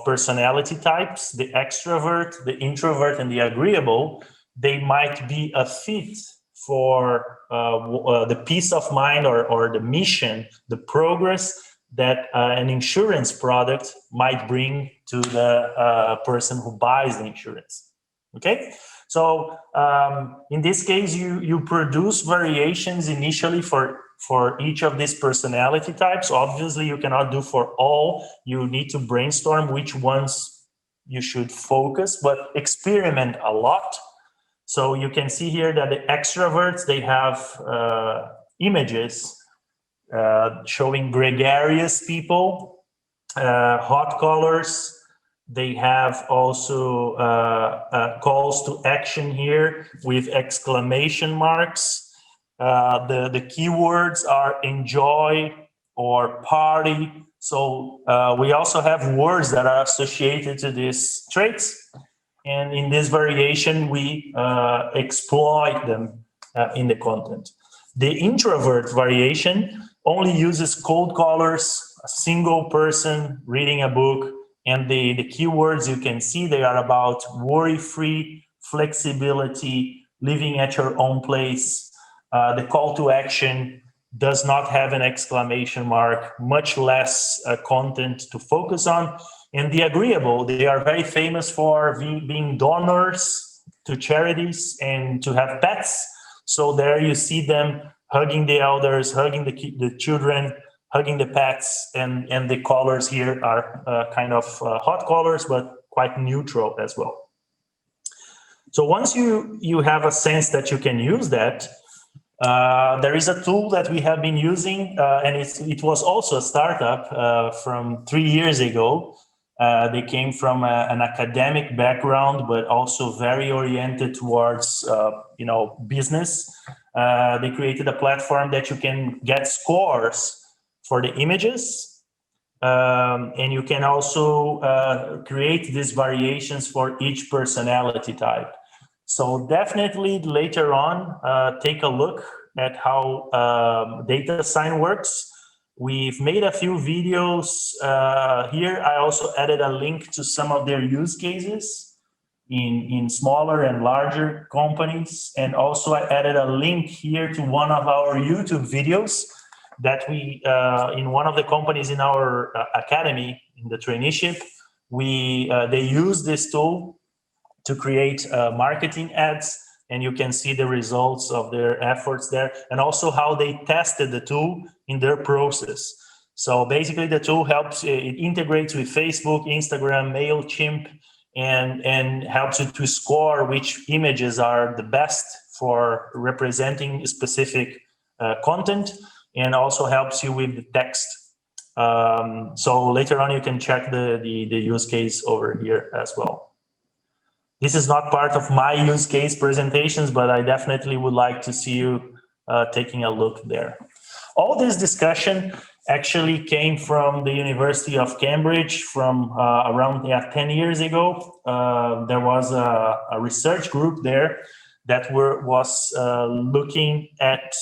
[SPEAKER 1] personality types, the extrovert, the introvert, and the agreeable, they might be a fit for the peace of mind or the mission, the progress that an insurance product might bring to the person who buys the insurance. Okay? So in this case, you produce variations initially for each of these personality types. Obviously, you cannot do for all. You need to brainstorm which ones you should focus, but experiment a lot. So you can see here that the extroverts, they have images showing gregarious people, hot colors. They have also calls to action here with exclamation marks. The keywords are enjoy or party. So we also have words that are associated to these traits. And in this variation, we exploit them in the content. The introvert variation only uses cold colors, a single person reading a book, and the keywords you can see, they are about worry-free, flexibility, living at your own place. The call to action does not have an exclamation mark, much less content to focus on. And the agreeable, they are very famous for being donors to charities and to have pets. So there you see them hugging the elders, hugging the children, hugging the pets, and the colors here are kind of hot colors, but quite neutral as well. So once you have a sense that you can use that, there is a tool that we have been using, and it was also a startup from 3 years ago. They came from an academic background, but also very oriented towards business. They created a platform that you can get scores for the images, and you can also create these variations for each personality type. So definitely later on, take a look at how data sign works. We've made a few videos here. I also added a link to some of their use cases in smaller and larger companies. And also I added a link here to one of our YouTube videos that we, in one of the companies in our academy, in the traineeship, they use this tool to create marketing ads, and you can see the results of their efforts there, and also how they tested the tool in their process. So basically the tool helps, it integrates with Facebook, Instagram, MailChimp, and helps you to score which images are the best for representing specific content, and also helps you with the text. So later on you can check the use case over here as well. This is not part of my use case presentations, but I definitely would like to see you taking a look there. All this discussion actually came from the University of Cambridge from around 10 years ago. There was a research group there that was looking at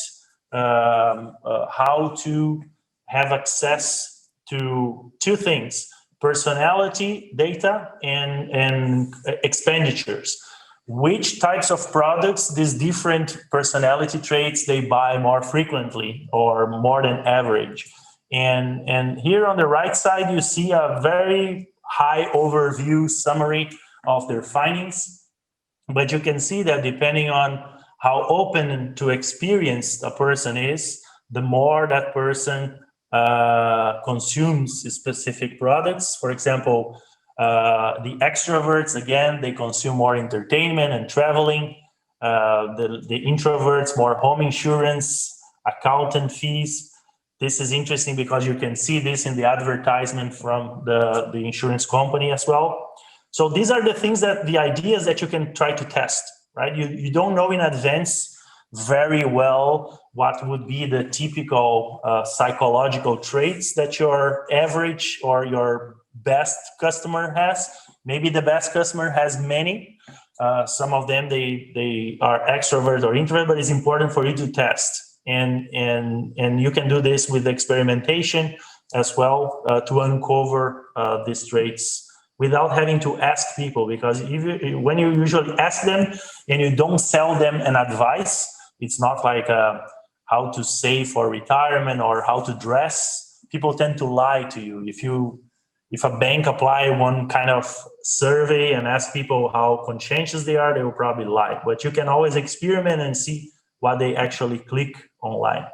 [SPEAKER 1] how to have access to two things: personality data and expenditures. Which types of products these different personality traits they buy more frequently or more than average. And here on the right side, you see a very high overview summary of their findings. But you can see that depending on how open to experience a person is, the more that person consumes specific products. For example, the extroverts, again, they consume more entertainment and traveling. The introverts, more home insurance, accountant fees. This is interesting because you can see this in the advertisement from the insurance company as well. So these are the things that the ideas that you can try to test, right? You don't know in advance very well what would be the typical psychological traits that your average or your best customer has. Maybe the best customer has many. Some of them, they are extrovert or introvert, but it's important for you to test. And you can do this with experimentation as well to uncover these traits without having to ask people, because when you usually ask them and you don't sell them an advice, it's not like how to save for retirement or how to dress. People tend to lie to you. If a bank apply one kind of survey and ask people how conscientious they are, they will probably lie. But you can always experiment and see what they actually click online.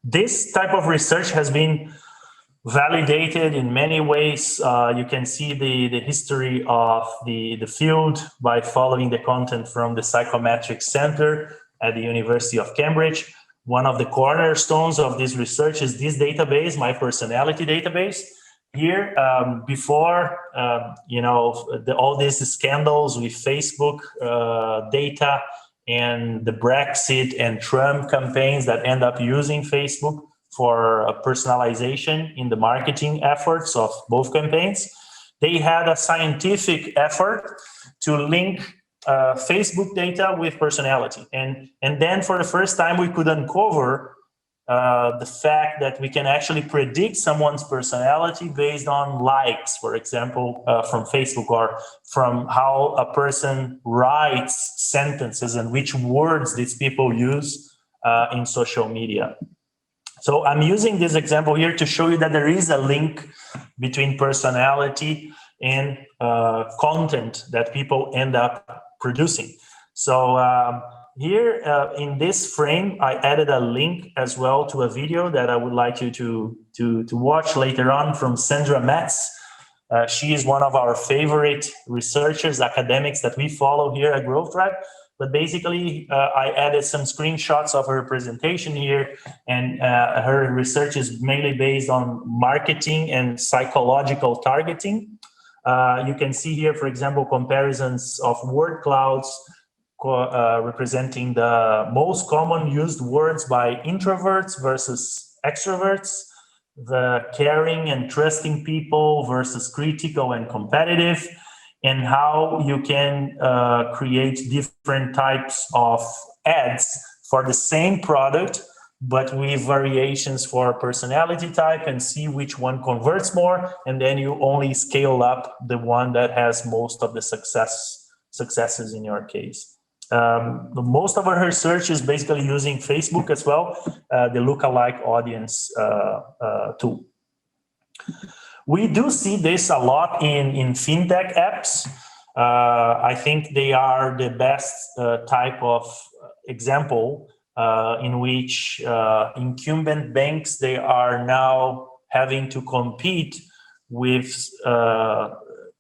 [SPEAKER 1] This type of research has been validated in many ways. You can see the history of the field by following the content from the Psychometric Center at the University of Cambridge. One of the cornerstones of this research is this database, my personality database. Here, before all these scandals with Facebook data and the Brexit and Trump campaigns that end up using Facebook for personalization in the marketing efforts of both campaigns, they had a scientific effort to link Facebook data with personality. And then for the first time, we could uncover the fact that we can actually predict someone's personality based on likes, for example, from Facebook, or from how a person writes sentences and which words these people use in social media. So I'm using this example here to show you that there is a link between personality and content that people end up producing. So here in this frame, I added a link as well to a video that I would like you to watch later on from Sandra Metz. She is one of our favorite researchers, academics that we follow here at Growth Tribe. But basically, I added some screenshots of her presentation here, and her research is mainly based on marketing and psychological targeting. You can see here, for example, comparisons of word clouds representing the most common used words by introverts versus extroverts, the caring and trusting people versus critical and competitive, and how you can create different types of ads for the same product, but with variations for personality type, and see which one converts more, and then you only scale up the one that has most of the successes in your case. Most of our research is basically using Facebook as well, the lookalike audience tool. We do see this a lot in fintech apps. I think they are the best type of example in which incumbent banks, they are now having to compete with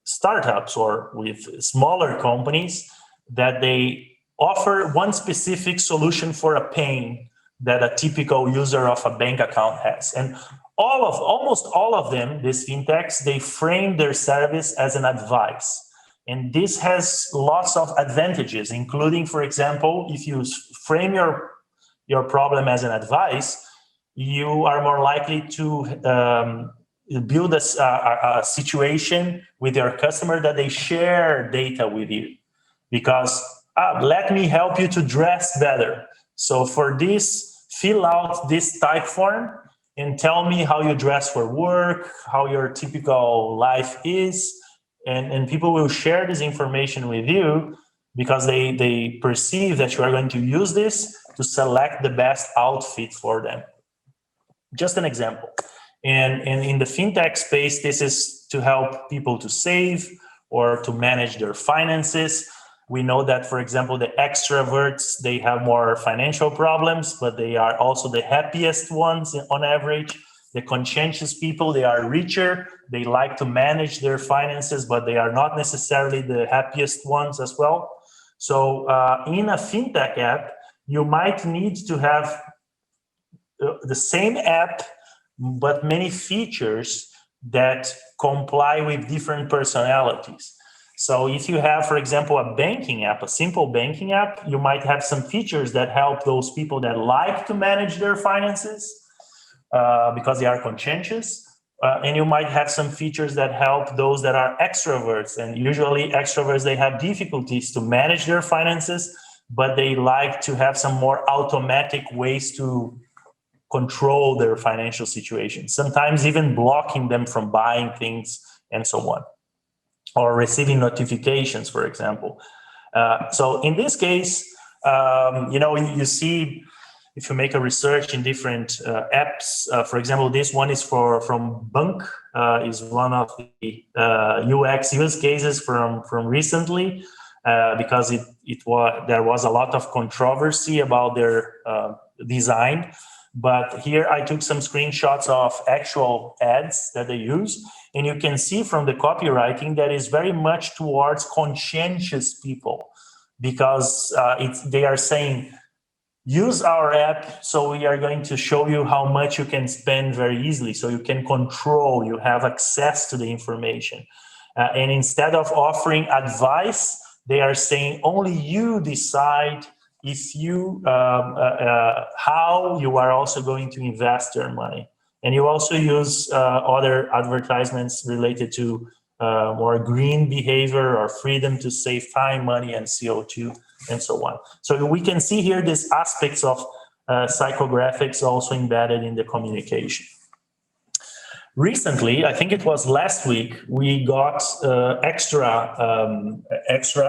[SPEAKER 1] startups or with smaller companies that they offer one specific solution for a pain that a typical user of a bank account has. And almost all of them, these fintechs, they frame their service as an advice. And this has lots of advantages, including, for example, if you frame your problem as an advice, you are more likely to build a situation with your customer that they share data with you. Because let me help you to dress better. So for this, fill out this type form and tell me how you dress for work, how your typical life is. And people will share this information with you because they perceive that you are going to use this to select the best outfit for them. Just an example. And in the fintech space, this is to help people to save or to manage their finances. We know that, for example, the extroverts, they have more financial problems, but they are also the happiest ones on average. The conscientious people, they are richer. They like to manage their finances, but they are not necessarily the happiest ones as well. So in a fintech app, you might need to have the same app, but many features that comply with different personalities. So if you have, for example, a banking app, a simple banking app, you might have some features that help those people that like to manage their finances because they are conscientious. And you might have some features that help those that are extroverts. And usually extroverts, they have difficulties to manage their finances, but they like to have some more automatic ways to control their financial situation, sometimes even blocking them from buying things and so on, or receiving notifications, for example. So in this case, you see, if you make a research in different apps, for example, this one is from Bunk, is one of the UX use cases from recently, because there was a lot of controversy about their design. But here I took some screenshots of actual ads that they use, and you can see from the copywriting that is very much towards conscientious people, because they are saying, use our app, so we are going to show you how much you can spend very easily, so you can control, you have access to the information. And instead of offering advice, they are saying only you decide if you how you are also going to invest your money. And you also use other advertisements related to more green behavior or freedom to save time, money, and CO2, and so on. So we can see here these aspects of psychographics also embedded in the communication. Recently, I think it was last week, we got extra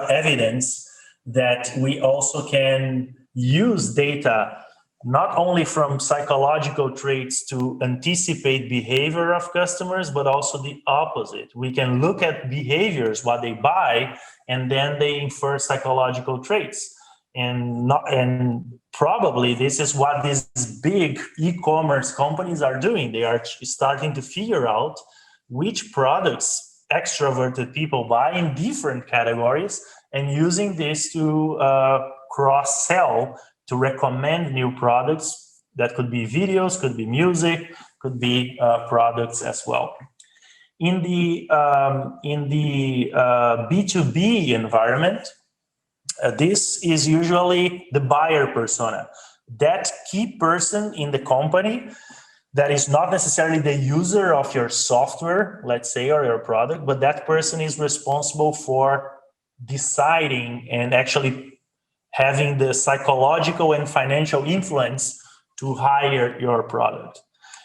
[SPEAKER 1] evidence that we also can use data not only from psychological traits to anticipate behavior of customers, but also the opposite. We can look at behaviors, what they buy, and then they infer psychological traits. And probably this is what these big e-commerce companies are doing. They are starting to figure out which products extroverted people buy in different categories, and using this to cross-sell, to recommend new products. That could be videos, could be music, could be products as well. In the B2B environment, this is usually the buyer persona. That key person in the company that is not necessarily the user of your software, let's say, or your product, but that person is responsible for deciding and actually having the psychological and financial influence to hire your product.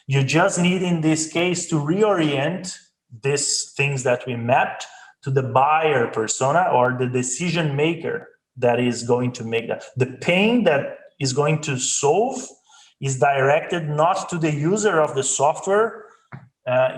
[SPEAKER 1] You just need, in this case, to reorient these things that we mapped to the buyer persona or the decision maker that is going to make that. The pain that is going to solve is directed not to the user of the software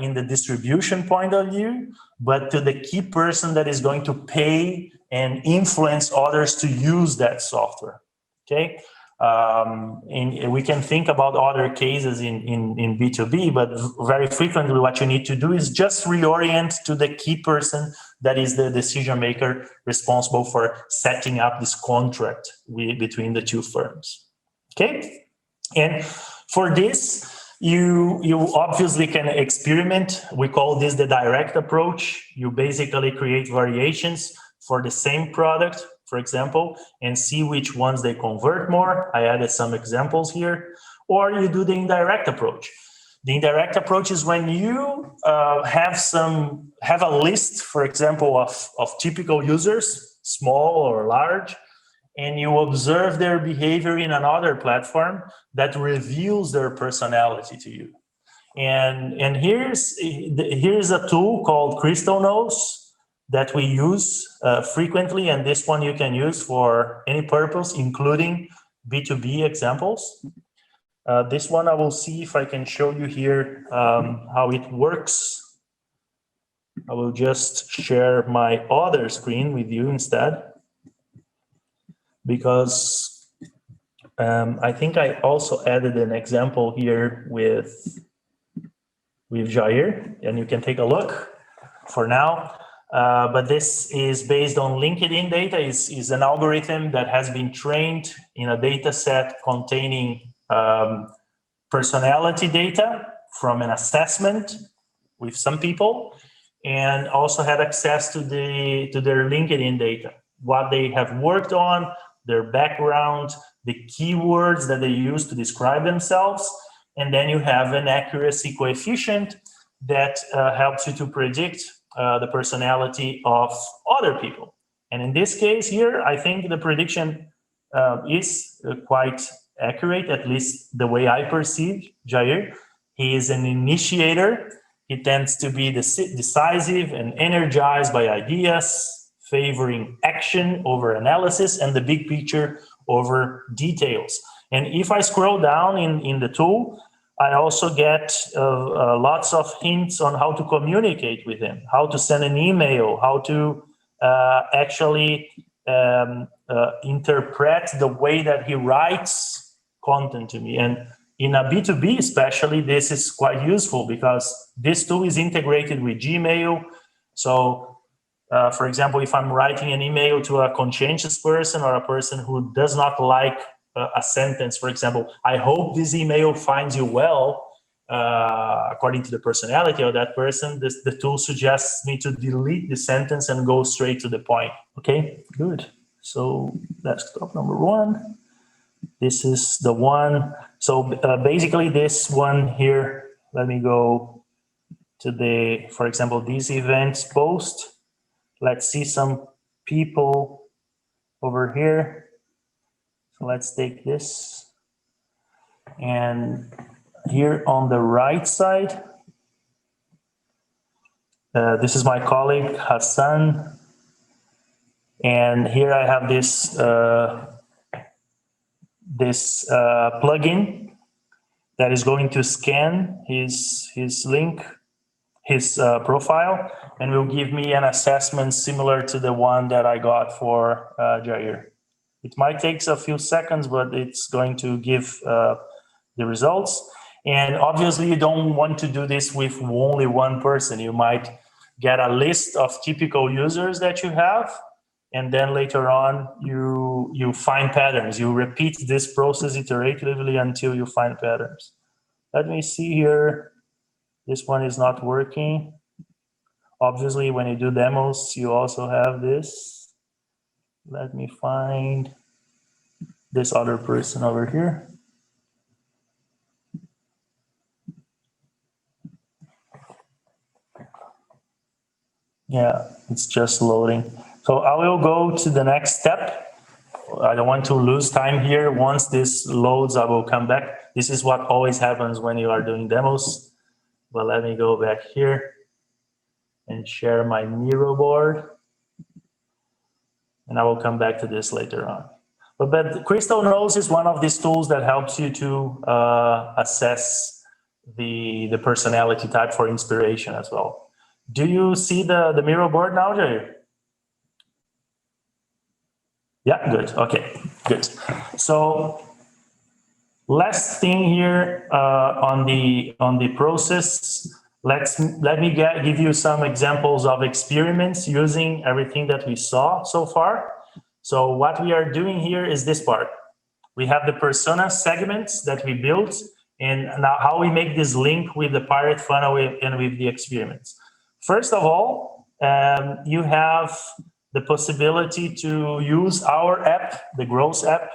[SPEAKER 1] in the distribution point of view, but to the key person that is going to pay and influence others to use that software. Okay, and we can think about other cases in B2B, but very frequently what you need to do is just reorient to the key person that is the decision maker responsible for setting up this contract between the two firms. Okay, and for this, you obviously can experiment. We call this the direct approach. You basically create variations for the same product, for example, and see which ones they convert more. I added some examples here. or you do the indirect approach. The indirect approach is when you have a list, for example, of typical users, small or large, and you observe their behavior in another platform that reveals their personality to you. And here's a tool called Crystal Knows that we use frequently, and this one you can use for any purpose, including B2B examples. This one I will see if I can show you here how it works. I will just share my other screen with you instead, because I think I also added an example here with Jair, and you can take a look for now. But this is based on LinkedIn data. Is an algorithm that has been trained in a data set containing personality data from an assessment with some people, and also had access to their LinkedIn data, what they have worked on, their background, the keywords that they use to describe themselves, and then you have an accuracy coefficient that helps you to predict the personality of other people. And in this case here, I think the prediction is quite accurate, at least the way I perceive Jair. He is an initiator. He tends to be decisive and energized by ideas, favoring action over analysis and the big picture over details. And if I scroll down in the tool, I also get lots of hints on how to communicate with him, how to send an email, how to actually interpret the way that he writes content to me. And in a B2B especially, this is quite useful because this tool is integrated with Gmail. So, for example, if I'm writing an email to a conscientious person or a person who does not like a sentence, for example, I hope this email finds you well, according to the personality of that person, the tool suggests me to delete the sentence and go straight to the point. Okay, good. So desktop number one. This is the one. So basically this one here, let me go to for example, these events post. Let's see some people over here. So let's take this. And here on the right side, this is my colleague Hassan. And here I have this plugin that is going to scan his link, his profile, and will give me an assessment similar to the one that I got for Jair. It might take a few seconds, but it's going to give the results. And obviously you don't want to do this with only one person. You might get a list of typical users that you have, and then later on you find patterns. You repeat this process iteratively until you find patterns. Let me see here. This one is not working. Obviously, when you do demos, you also have this. Let me find this other person over here. Yeah, it's just loading. So I will go to the next step. I don't want to lose time here. Once this loads, I will come back. This is what always happens when you are doing demos. But let me go back here and share my Miro board. And I will come back to this later on. But Crystal Knows is one of these tools that helps you to assess the personality type for inspiration as well. Do you see the Miro board now, Jair? Yeah, good. Okay, good. So last thing here on the process. Let me give you some examples of experiments using everything that we saw so far. So what we are doing here is this part. We have the persona segments that we built, and now how we make this link with the pirate funnel and with the experiments. First of all, you have the possibility to use our app, the Growth app,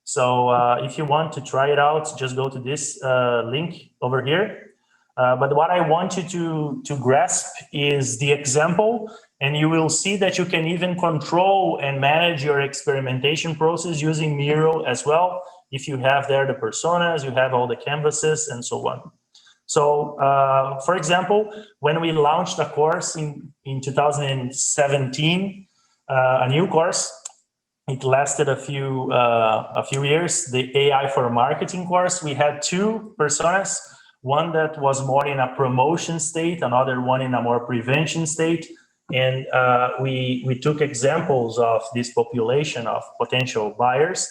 [SPEAKER 1] So if you want to try it out, just go to this link over here. But what I want you to grasp is the example, and you will see that you can even control and manage your experimentation process using Miro as well. If you have there the personas, you have all the canvases and so on. So, for example, when we launched a course in 2017, a new course, it lasted a few years, the AI for marketing course, we had two personas, one that was more in a promotion state, another one in a more prevention state. And we took examples of this population of potential buyers.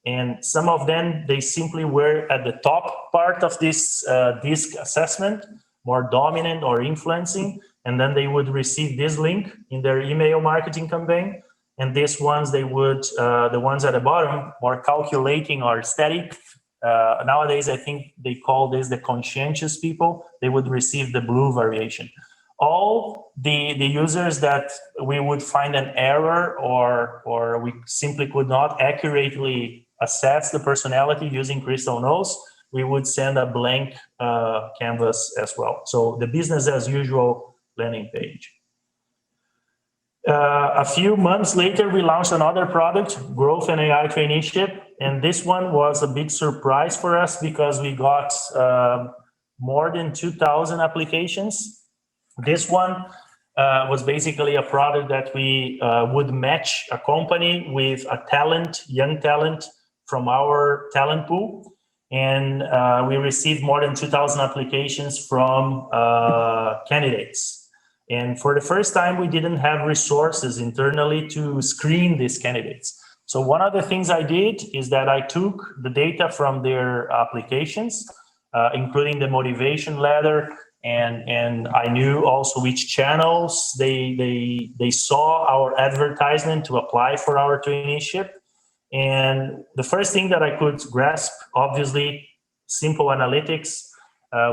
[SPEAKER 1] And some of them, they simply were at the top part of this DISC assessment, more dominant or influencing. And then they would receive this link in their email marketing campaign. And these ones, they would, the ones at the bottom, more calculating or static. Nowadays, I think they call this the conscientious people. They would receive the blue variation. All the users that we would find an error or we simply could not accurately assess the personality using Crystal Knows, we would send a blank canvas as well. So the business as usual landing page. A few months later, we launched another product, Growth and AI Traineeship. And this one was a big surprise for us because we got more than 2,000 applications. This one was basically a product that we would match a company with a talent, young talent from our talent pool. And we received more than 2,000 applications from candidates. And for the first time, we didn't have resources internally to screen these candidates. So one of the things I did is that I took the data from their applications, including the motivation letter, and I knew also which channels they saw our advertisement to apply for our traineeship. And the first thing that I could grasp, obviously, simple analytics,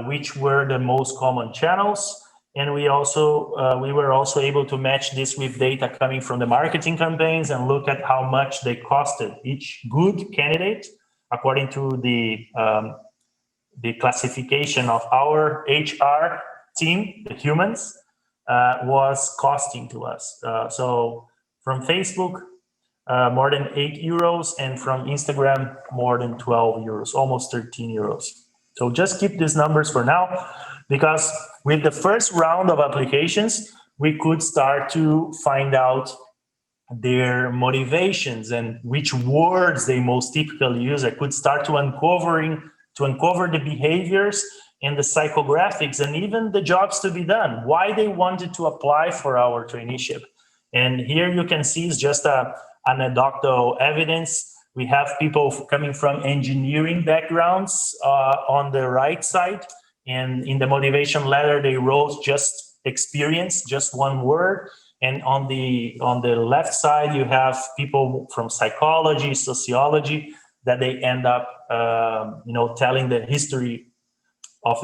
[SPEAKER 1] which were the most common channels. And we were also able to match this with data coming from the marketing campaigns and look at how much they costed each good candidate according to the classification of our HR team, the humans, was costing to us. So from Facebook, more than €8, and from Instagram, more than €12, almost €13. So just keep these numbers for now, because with the first round of applications, we could start to find out their motivations and which words they most typically use. I could start to uncover the behaviors and the psychographics and even the jobs to be done, why they wanted to apply for our traineeship. And here you can see it's just anecdotal evidence. We have people coming from engineering backgrounds on the right side. And in the motivation letter, they wrote just experience, just one word. And on the left side, you have people from psychology, sociology, that they end up, telling the history of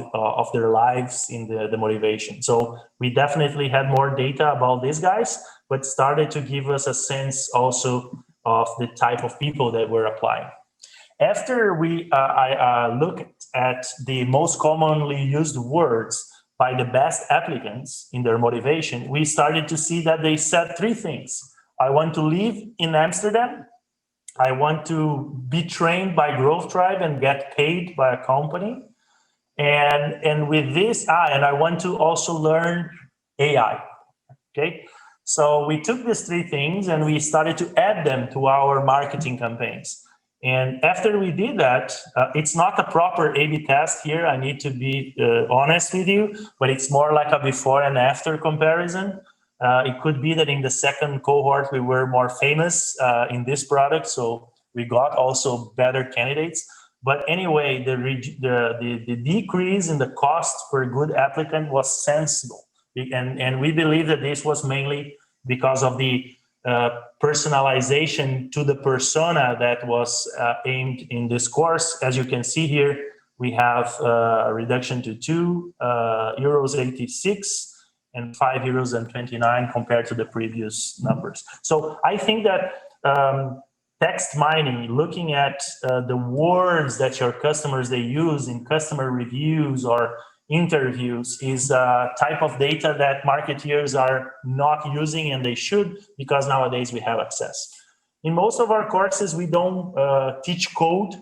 [SPEAKER 1] their lives in the motivation. So we definitely had more data about these guys, but started to give us a sense also of the type of people that were applying. After I looked at the most commonly used words by the best applicants in their motivation, we started to see that they said three things. I want to live in Amsterdam. I want to be trained by Growth Tribe and get paid by a company. And with this, and I want to also learn AI. Okay. So we took these three things and we started to add them to our marketing campaigns. And after we did that, it's not a proper A/B test here. I need to be honest with you, but it's more like a before and after comparison. It could be that in the second cohort, we were more famous in this product. So we got also better candidates. But anyway, the decrease in the cost per good applicant was sensible. And we believe that this was mainly because of the personalization to the persona that was aimed in this course. As you can see here, we have a reduction to €2.86 and €5.29 compared to the previous numbers. So I think that text mining, looking at the words that your customers they use in customer reviews or interviews is a type of data that marketeers are not using, and they should, because nowadays we have access. In most of our courses, we don't teach code.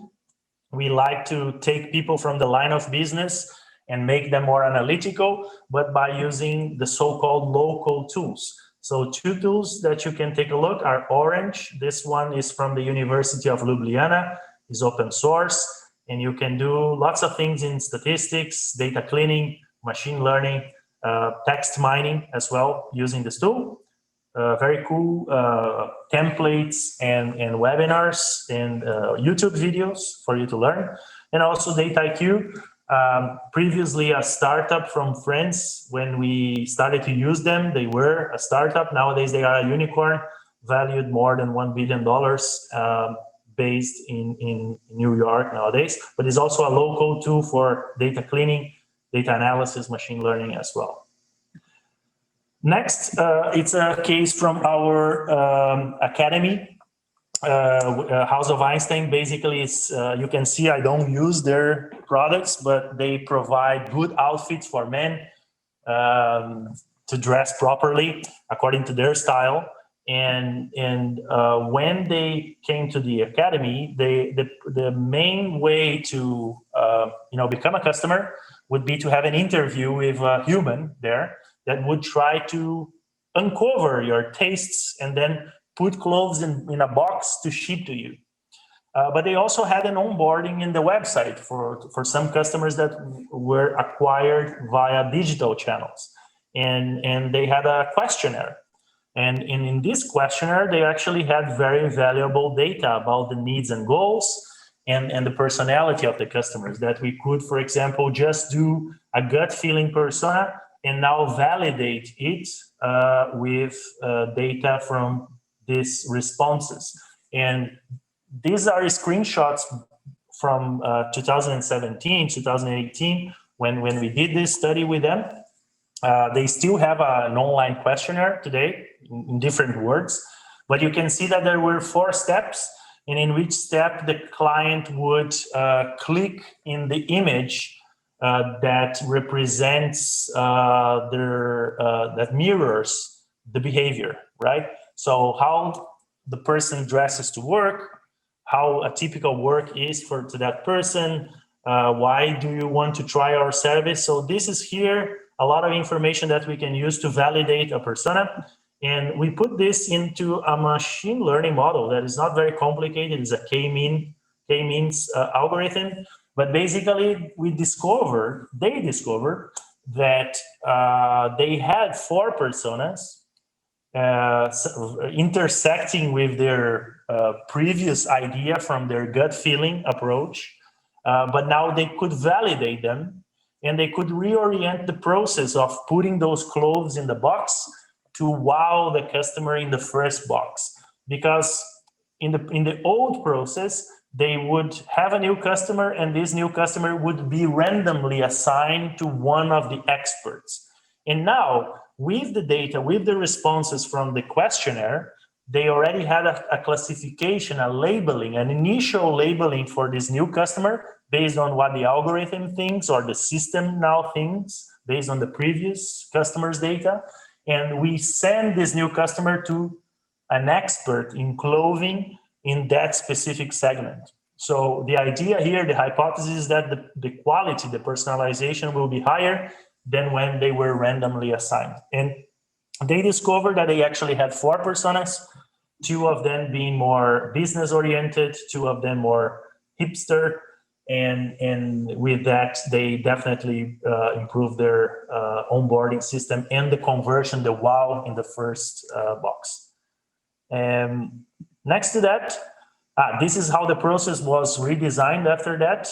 [SPEAKER 1] We like to take people from the line of business and make them more analytical, but by using the so-called low-code tools. So 2 tools that you can take a look are Orange. This one is from the University of Ljubljana, is open source, and you can do lots of things in statistics, data cleaning, machine learning, text mining as well using this tool. Very cool templates and webinars and YouTube videos for you to learn. And also DataIQ, previously a startup from France. When we started to use them, they were a startup. Nowadays they are a unicorn, valued more than $1 billion, based in New York nowadays. But it's also a local tool for data cleaning, data analysis, machine learning as well. Next, it's a case from our academy. House of Einstein basically is, you can see I don't use their products, but they provide good outfits for men to dress properly according to their style. And when they came to the academy, the main way to become a customer would be to have an interview with a human there that would try to uncover your tastes and then put clothes in a box to ship to you. But they also had an onboarding in the website for some customers that were acquired via digital channels. And they had a questionnaire. And in this questionnaire, they actually had very valuable data about the needs and goals and the personality of the customers that we could, for example, just do a gut feeling persona and now validate it with data from these responses. And these are screenshots from 2017, 2018, when we did this study with them. They still have an online questionnaire today in different words, but you can see that there were 4 steps, and in which step the client would click in the image that represents that mirrors the behavior, right? So how the person dresses to work, how a typical work is to that person, why do you want to try our service? So this is here a lot of information that we can use to validate a persona. And we put this into a machine learning model that is not very complicated. It's a K-means algorithm. But basically, they discovered that they had 4 personas intersecting with their previous idea from their gut feeling approach. But now they could validate them, and they could reorient the process of putting those clothes in the box to wow the customer in the first box. Because in the old process, they would have a new customer, and this new customer would be randomly assigned to one of the experts. And now, with the data, with the responses from the questionnaire, they already had a classification, a labeling, an initial labeling for this new customer based on what the algorithm thinks or the system now thinks based on the previous customer's data. And we send this new customer to an expert in clothing in that specific segment. So the idea here, the hypothesis is that the quality, the personalization will be higher than when they were randomly assigned. And they discovered that they actually had 4 personas, 2 of them being more business oriented, 2 of them more hipster. And with that, they definitely improved their onboarding system and the conversion, the wow in the first box. And next to that, this is how the process was redesigned after that,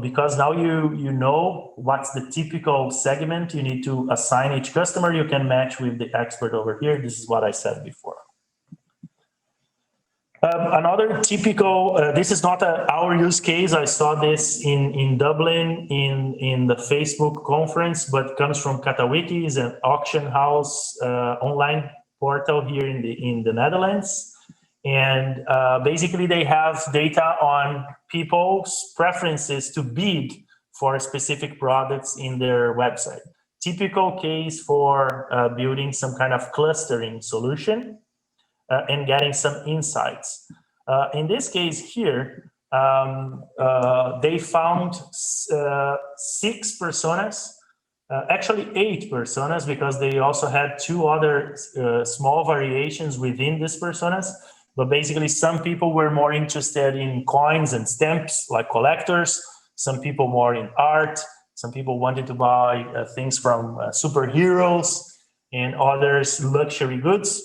[SPEAKER 1] because now you know what's the typical segment you need to assign each customer. You can match with the expert over here. This is what I said before. Another typical, this is not our use case. I saw this in Dublin in the Facebook conference, but comes from Katawiki, an auction house online portal here in the Netherlands. And basically they have data on people's preferences to bid for specific products in their website. Typical case for building some kind of clustering solution and getting some insights. In this case here, they found 6 personas, actually 8 personas, because they also had 2 other small variations within these personas. But basically, some people were more interested in coins and stamps, like collectors. Some people more in art. Some people wanted to buy things from superheroes, and others luxury goods,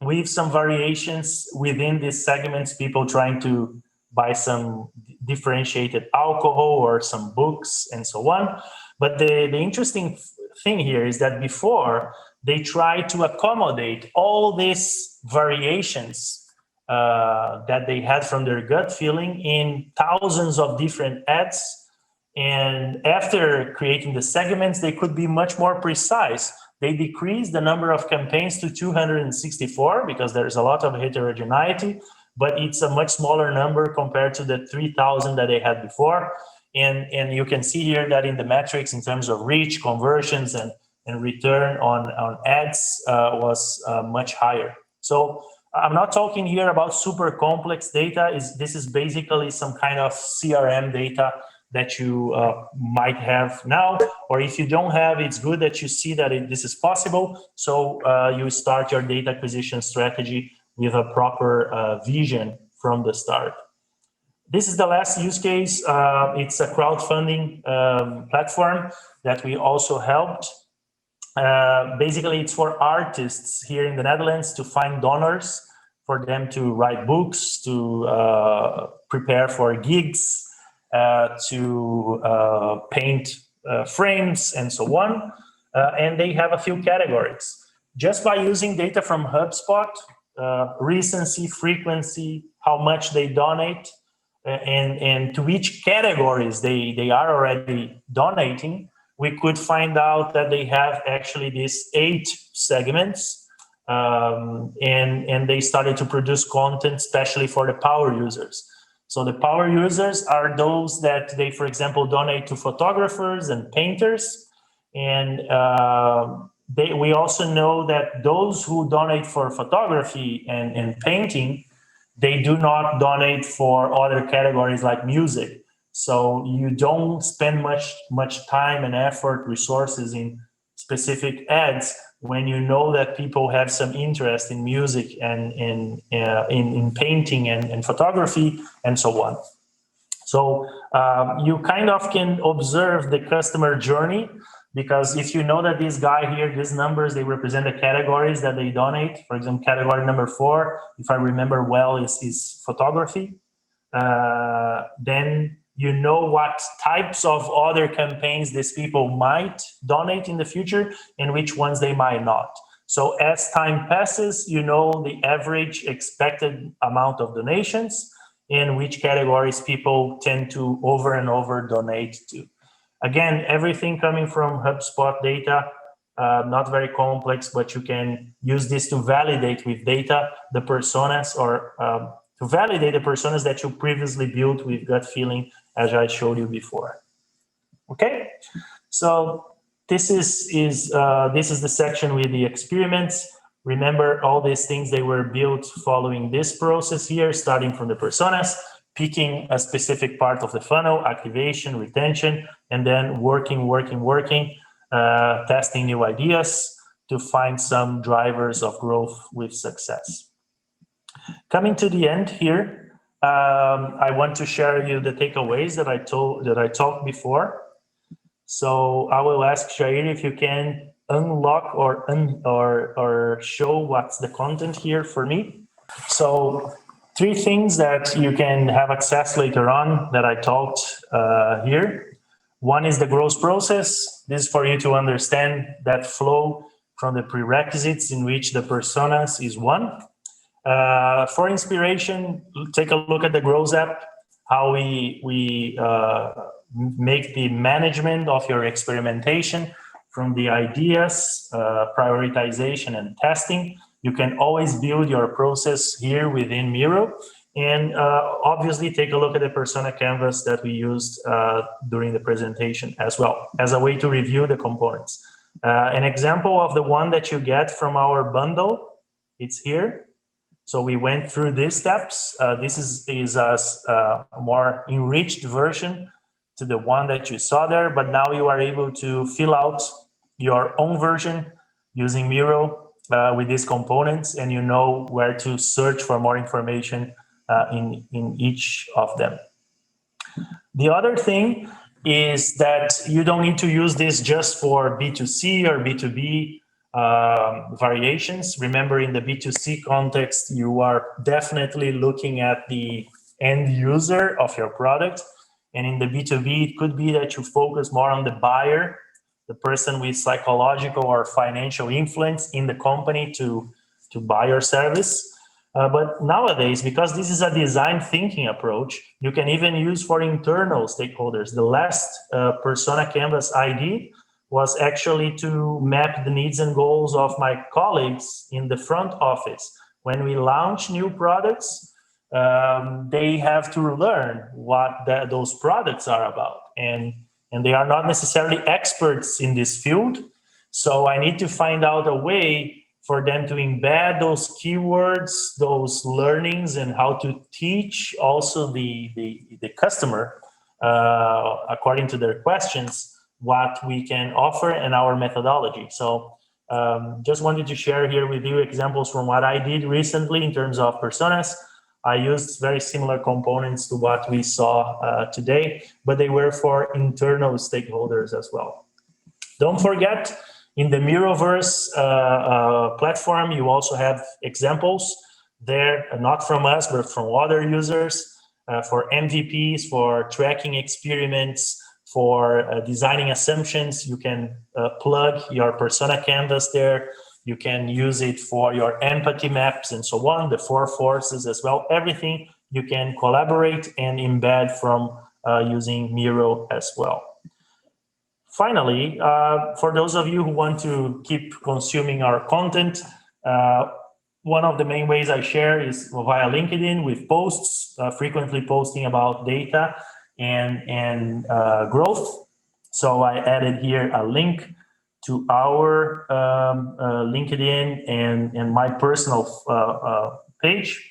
[SPEAKER 1] with some variations within these segments, people trying to buy some differentiated alcohol or some books and so on. But the interesting thing here is that before, they tried to accommodate all these variations that they had from their gut feeling in thousands of different ads. And after creating the segments, they could be much more precise. They decreased the number of campaigns to 264 because there's a lot of heterogeneity, but it's a much smaller number compared to the 3,000 that they had before. And you can see here that in the metrics in terms of reach, conversions, and return on ads was much higher. So I'm not talking here about super complex data. This is basically some kind of CRM data that you might have now, or if you don't have, it's good that you see that this is possible. So you start your data acquisition strategy with a proper vision from the start. This is the last use case. It's a crowdfunding platform that we also helped. Basically, it's for artists here in the Netherlands to find donors for them to write books, to prepare for gigs, to paint frames and so on. And they have a few categories. Just by using data from HubSpot, recency, frequency, how much they donate, and to which categories they are already donating, we could find out that they have actually these 8 segments. And they started to produce content, especially for the power users. So the power users are those that they, for example, donate to photographers and painters. And we also know that those who donate for photography and painting, they do not donate for other categories like music. So you don't spend much time and effort, resources in specific ads when you know that people have some interest in music and in painting and photography and so on. So you kind of can observe the customer journey, because if you know that this guy here, these numbers, they represent the categories that they donate. For example, category number 4, if I remember well, is photography. Then you know what types of other campaigns these people might donate in the future and which ones they might not. So as time passes, you know the average expected amount of donations and which categories people tend to over and over donate to. Again, everything coming from HubSpot data, not very complex, but you can use this to validate with data the personas, or to validate the personas that you previously built with gut feeling, as I showed you before. Okay, so this is the section with the experiments. Remember, all these things, they were built following this process here, starting from the personas, picking a specific part of the funnel, activation, retention, and then working, testing new ideas to find some drivers of growth with success. Coming to the end here, I want to share with you the takeaways that I talked before. So I will ask Jair if you can unlock or show what's the content here for me. So 3 things that you can have access later on that I talked here. One is the growth process. This is for you to understand that flow from the prerequisites in which the personas is one. For inspiration, take a look at the Growth app, how we make the management of your experimentation from the ideas, prioritization, and testing You can always build your process here within Miro. And obviously take a look at the persona canvas that we used during the presentation as well, as a way to review the components. An example of the one that you get from our bundle, it's here. So we went through these steps. This is a more enriched version to the one that you saw there, but now you are able to fill out your own version using Miro with these components, and you know where to search for more information in each of them. The other thing is that you don't need to use this just for B2C or B2B variations. Remember, in the B2C context, you are definitely looking at the end user of your product. And in the B2B, it could be that you focus more on the buyer, the person with psychological or financial influence in the company to buy your service. But nowadays, because this is a design thinking approach, you can even use for internal stakeholders. The last persona canvas I did was actually to map the needs and goals of my colleagues in the front office. When we launch new products, they have to learn what those products are about. And they are not necessarily experts in this field. So I need to find out a way for them to embed those keywords, those learnings, and how to teach also the customer, according to their questions, what we can offer and our methodology. So just wanted to share here with you examples from what I did recently in terms of personas. I used very similar components to what we saw today, but they were for internal stakeholders as well. Don't forget, in the Miroverse platform, you also have examples there, not from us, but from other users, for MVPs, for tracking experiments, for designing assumptions. You can plug your persona canvas there. You can use it for your empathy maps and so on, the 4 forces as well. Everything you can collaborate and embed from using Miro as well. Finally, for those of you who want to keep consuming our content, one of the main ways I share is via LinkedIn with posts, frequently posting about data and growth. So I added here a link to our LinkedIn and my personal page.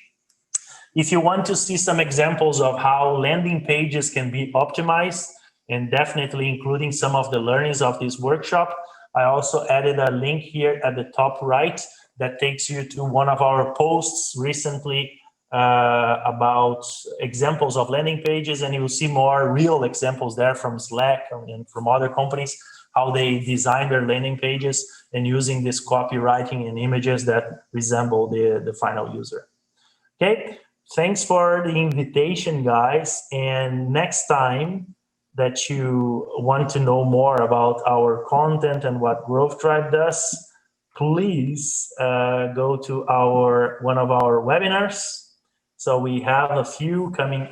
[SPEAKER 1] If you want to see some examples of how landing pages can be optimized, and definitely including some of the learnings of this workshop, I also added a link here at the top right that takes you to one of our posts recently about examples of landing pages, and you will see more real examples there from Slack and from other companies, how they design their landing pages and using this copywriting and images that resemble the final user. Okay, thanks for the invitation, guys, and next time that you want to know more about our content and what Growth Tribe does, please go to one of our webinars. So we have a few coming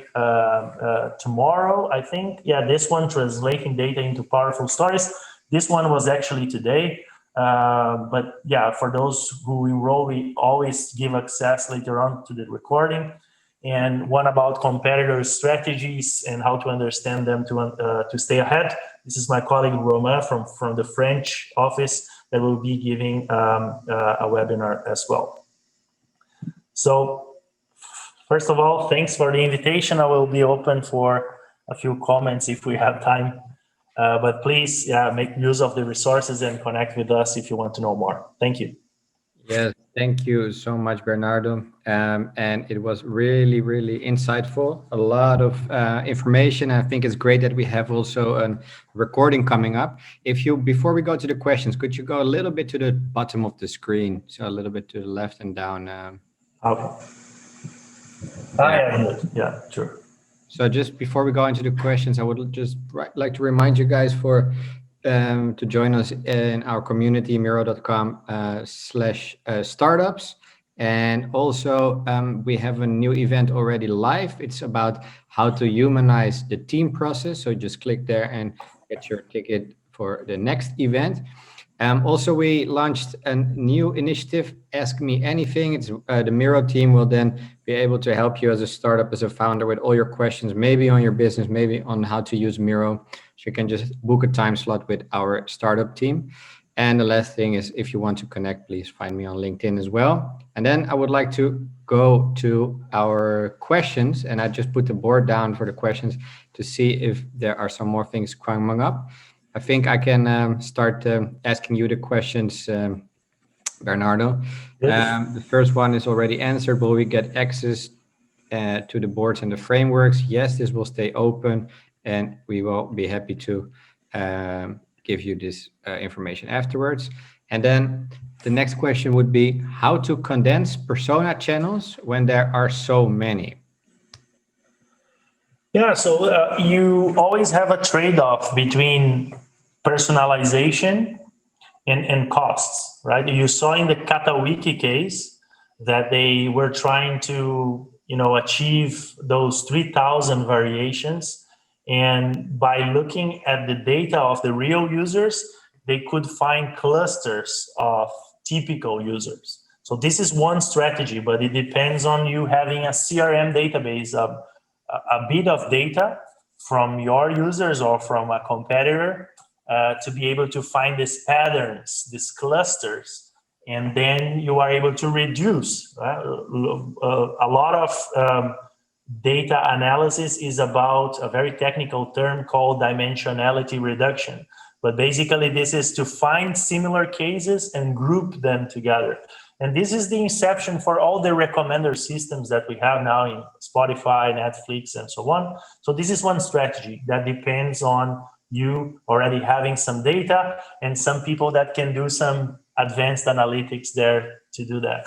[SPEAKER 1] tomorrow, I think. Yeah, this one, Translating Data into Powerful Stories. This one was actually today. But yeah, for those who enroll, we always give access later on to the recording. And one about competitor strategies and how to understand them to stay ahead. This is my colleague Romain from the French office that will be giving a webinar as well. So first of all, thanks for the invitation. I will be open for a few comments if we have time. But please, make use of the resources and connect with us if you want to know more. Thank you.
[SPEAKER 2] Yes, thank you so much, Bernardo. And it was really, really insightful. A lot of information. I think it's great that we have also a recording coming up. Before we go to the questions, could you go a little bit to the bottom of the screen? So a little bit to the left and down.
[SPEAKER 1] Okay. Yeah, sure.
[SPEAKER 2] So just before we go into the questions, I would just like to remind you guys to join us in our community, miro.com/startups. And also we have a new event already live. It's about how to humanize the team process. So just click there and get your ticket for the next event. Also, we launched a new initiative, Ask Me Anything. It's the Miro team will then be able to help you as a startup, as a founder, with all your questions, maybe on your business, maybe on how to use Miro. So you can just book a time slot with our startup team. And the last thing is, if you want to connect, please find me on LinkedIn as well. And then I would like to go to our questions, and I just put the board down for the questions to see if there are some more things coming up. I think I can start asking you the questions, Bernardo.
[SPEAKER 1] Yes.
[SPEAKER 2] The first one is already answered. Will we get access to the boards and the frameworks? Yes, this will stay open, and we will be happy to give you this information afterwards. And then the next question would be how to condense persona channels when there are so many.
[SPEAKER 1] Yeah, so you always have a trade-off between personalization and costs, right? You saw in the Katawiki case that they were trying to, achieve those 3,000 variations. And by looking at the data of the real users, they could find clusters of typical users. So this is one strategy, but it depends on you having a CRM database of a bit of data from your users or from a competitor to be able to find these patterns, these clusters, and then you are able to reduce. A lot of data analysis is about a very technical term called dimensionality reduction. But basically, this is to find similar cases and group them together. And this is the inception for all the recommender systems that we have now in Spotify, Netflix, and so on. So this is one strategy that depends on you already having some data and some people that can do some advanced analytics there to do that.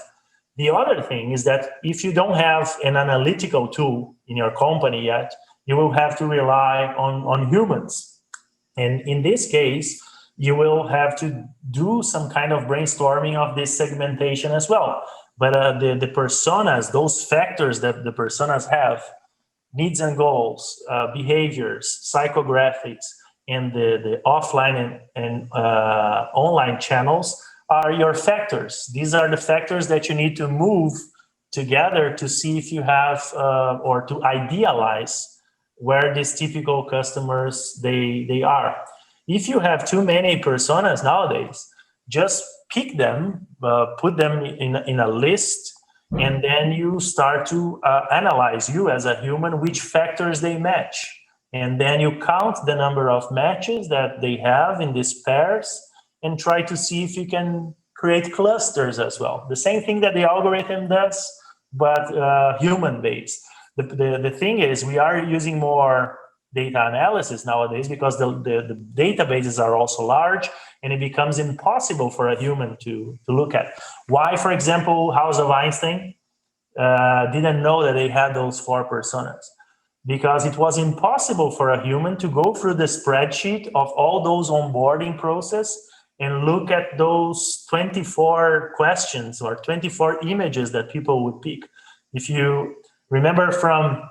[SPEAKER 1] The other thing is that if you don't have an analytical tool in your company yet, you will have to rely on humans. And in this case, you will have to do some kind of brainstorming of this segmentation as well. But the personas, those factors that the personas have, needs and goals, behaviors, psychographics, and the offline and online channels are your factors. These are the factors that you need to move together to see if you have or to idealize where these typical customers they are. If you have too many personas nowadays, just pick them, put them in a list, and then you start to analyze, you as a human, which factors they match. And then you count the number of matches that they have in these pairs and try to see if you can create clusters as well. The same thing that the algorithm does, but human-based. The thing is, we are using more data analysis nowadays because the databases are also large and it becomes impossible for a human to look at. Why, for example, House of Einstein didn't know that they had those 4 personas? Because it was impossible for a human to go through the spreadsheet of all those onboarding process and look at those 24 questions or 24 images that people would pick. If you remember from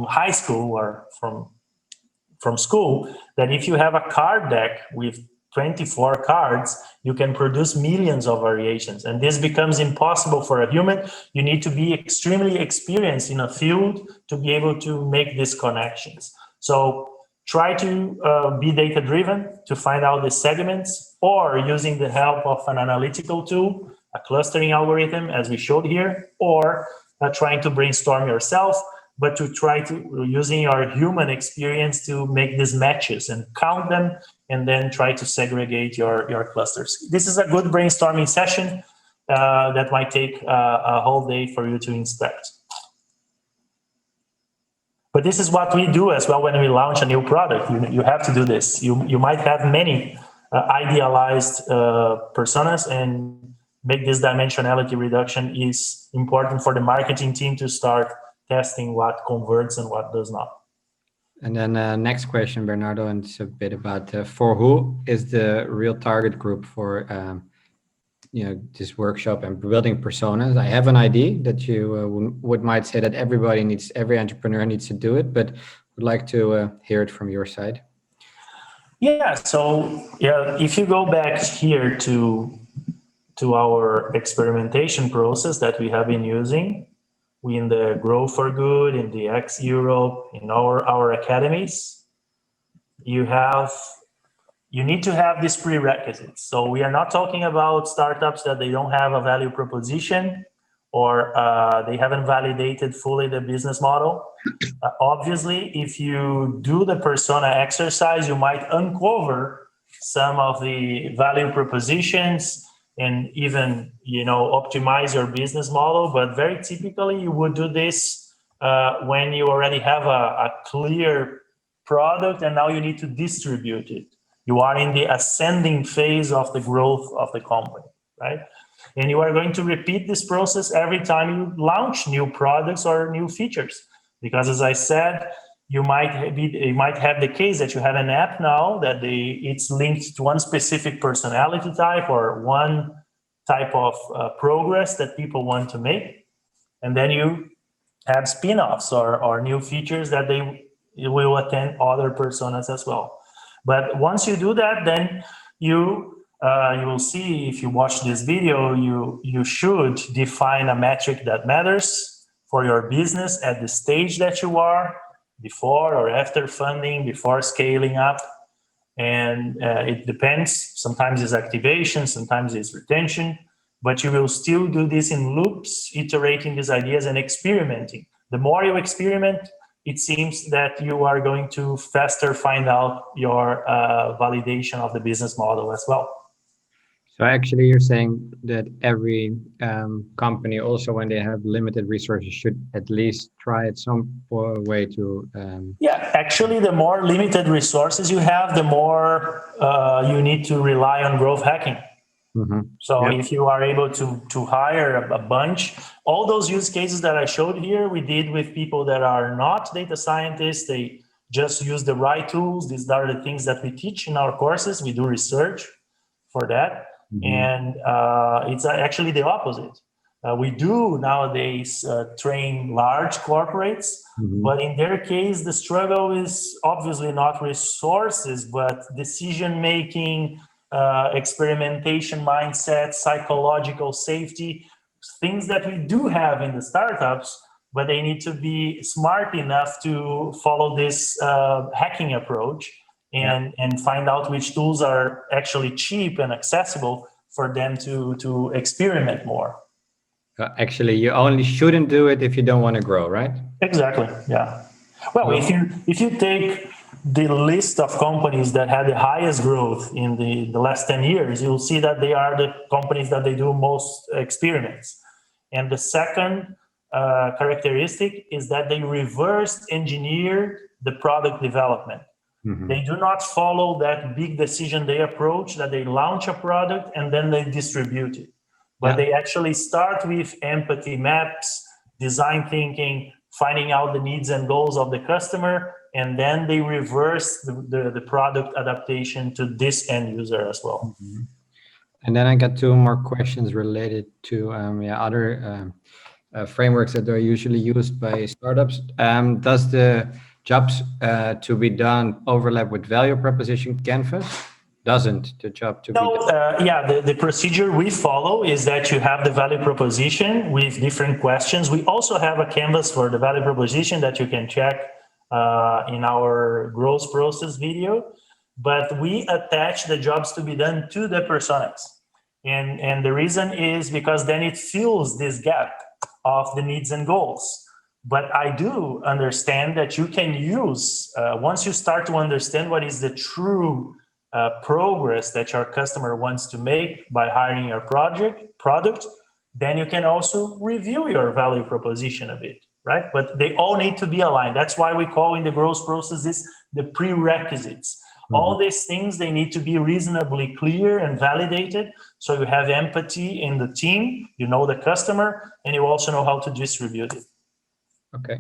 [SPEAKER 1] high school or from school, that if you have a card deck with 24 cards, you can produce millions of variations. And this becomes impossible for a human. You need to be extremely experienced in a field to be able to make these connections. So try to be data-driven to find out the segments, or using the help of an analytical tool, a clustering algorithm, as we showed here, or trying to brainstorm yourself, but to try to using your human experience to make these matches and count them, and then try to segregate your clusters. This is a good brainstorming session that might take a whole day for you to inspect. But this is what we do as well when we launch a new product. You have to do this. You might have many idealized personas, and make this dimensionality reduction is important for the marketing team to start testing what converts and what does not.
[SPEAKER 2] And then next question, Bernardo, and it's a bit about for who is the real target group for this workshop and building personas. I have an idea that you might say that every entrepreneur needs to do it, but would like to hear it from your side.
[SPEAKER 1] Yeah. So yeah, if you go back here to our experimentation process that we have been using in the Grow for Good, in the X Europe, in our academies, you need to have these prerequisites. So we are not talking about startups that they don't have a value proposition or they haven't validated fully the business model. Obviously, if you do the persona exercise, you might uncover some of the value propositions and even optimize your business model. But very typically, you would do this when you already have a clear product and now you need to distribute it. You are in the ascending phase of the growth of the company, right? And you are going to repeat this process every time you launch new products or new features. Because as I said, you might have the case that you have an app now that it's linked to one specific personality type or one type of progress that people want to make. And then you have spin-offs or new features that they will attend other personas as well. But once you do that, then you will see, if you watch this video, you should define a metric that matters for your business at the stage that you are, before or after funding, before scaling up. And it depends. Sometimes it's activation, sometimes it's retention, but you will still do this in loops, iterating these ideas and experimenting. The more you experiment, it seems that you are going to faster find out your validation of the business model as well.
[SPEAKER 2] So actually, you're saying that every company, also when they have limited resources, should at least try it some way to.
[SPEAKER 1] Yeah, actually, the more limited resources you have, the more you need to rely on growth hacking.
[SPEAKER 2] Mm-hmm.
[SPEAKER 1] So if you are able to hire a bunch, all those use cases that I showed here, we did with people that are not data scientists. They just use the right tools. These are the things that we teach in our courses. We do research for that. Mm-hmm. And it's actually the opposite. We do nowadays train large corporates, mm-hmm. but in their case, the struggle is obviously not resources, but decision-making, experimentation mindset, psychological safety, things that we do have in the startups, but they need to be smart enough to follow this hacking approach and find out which tools are actually cheap and accessible for them to experiment more.
[SPEAKER 2] Actually, you only shouldn't do it if you don't want to grow, right?
[SPEAKER 1] Exactly. Yeah. Well, if you take the list of companies that had the highest growth in the last 10 years, you'll see that they are the companies that they do most experiments. And the second characteristic is that they reverse engineer the product development. Mm-hmm. They do not follow that big decision day approach that they launch a product and then they distribute it. But they actually start with empathy maps, design thinking, finding out the needs and goals of the customer, and then they reverse the product adaptation to this end user as well.
[SPEAKER 2] Mm-hmm. And then I got two more questions related to other frameworks that are usually used by startups. Does the jobs to be done overlap with value proposition canvas? Doesn't the job to be done?
[SPEAKER 1] The procedure we follow is that you have the value proposition with different questions. We also have a canvas for the value proposition that you can check in our growth process video, but we attach the jobs to be done to the personas. And the reason is because then it fills this gap of the needs and goals. But I do understand that you can use, once you start to understand what is the true progress that your customer wants to make by hiring your product, then you can also review your value proposition a bit, right? But they all need to be aligned. That's why we call in the growth process this the prerequisites. Mm-hmm. All these things, they need to be reasonably clear and validated. So you have empathy in the team, you know the customer, and you also know how to distribute it.
[SPEAKER 2] Okay.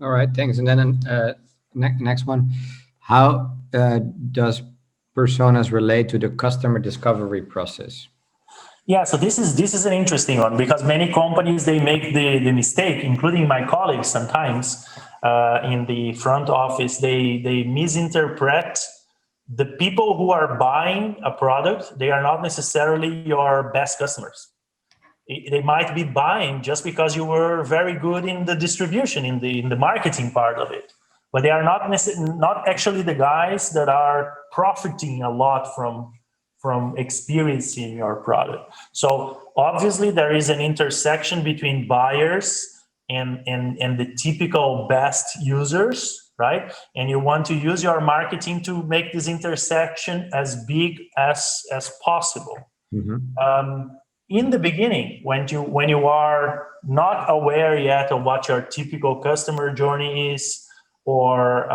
[SPEAKER 2] All right. Thanks. And then next one, how does personas relate to the customer discovery process?
[SPEAKER 1] Yeah, so this is an interesting one because many companies, they make the mistake, including my colleagues sometimes in the front office, they misinterpret the people who are buying a product, they are not necessarily your best customers. They might be buying just because you were very good in the distribution, in the marketing part of it. But they are not actually the guys that are profiting a lot from experiencing your product. So obviously there is an intersection between buyers and the typical best users, right? And you want to use your marketing to make this intersection as big as possible. In the beginning, when you are not aware yet of what your typical customer journey is, or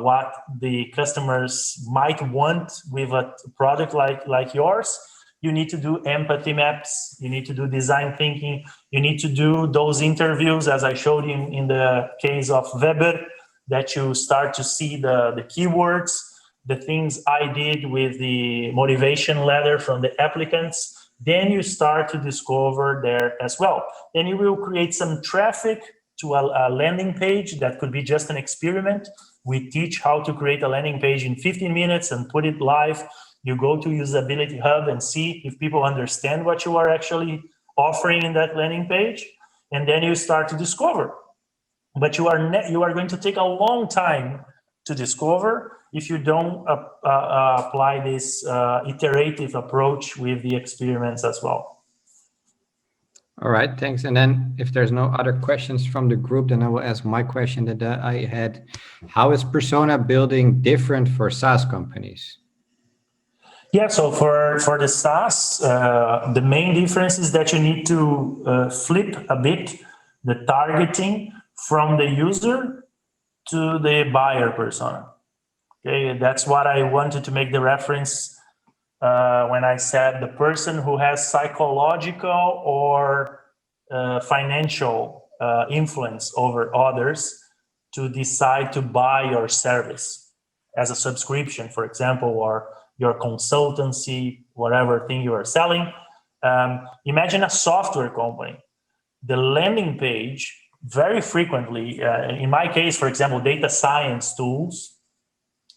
[SPEAKER 1] what the customers might want with a product like yours, you need to do empathy maps, you need to do design thinking, you need to do those interviews, as I showed you in the case of Weber, that you start to see the keywords, the things I did with the motivation letter from the applicants. Then you start to discover there as well. Then you will create some traffic to a landing page that could be just an experiment. We teach how to create a landing page in 15 minutes and put it live. You go to Usability Hub and see if people understand what you are actually offering in that landing page. And then you start to discover. But you are going to take a long time to discover if you don't apply this iterative approach with the experiments as well.
[SPEAKER 2] All right, thanks. And then if there's no other questions from the group, then I will ask my question that I had. How is persona building different for SaaS companies?
[SPEAKER 1] Yeah, so for the SaaS, the main difference is that you need to flip a bit the targeting from the user to the buyer persona. Okay, that's what I wanted to make the reference when I said the person who has psychological or financial influence over others to decide to buy your service as a subscription, for example, or your consultancy, whatever thing you are selling. Imagine a software company. The landing page, very frequently, in my case, for example, data science tools,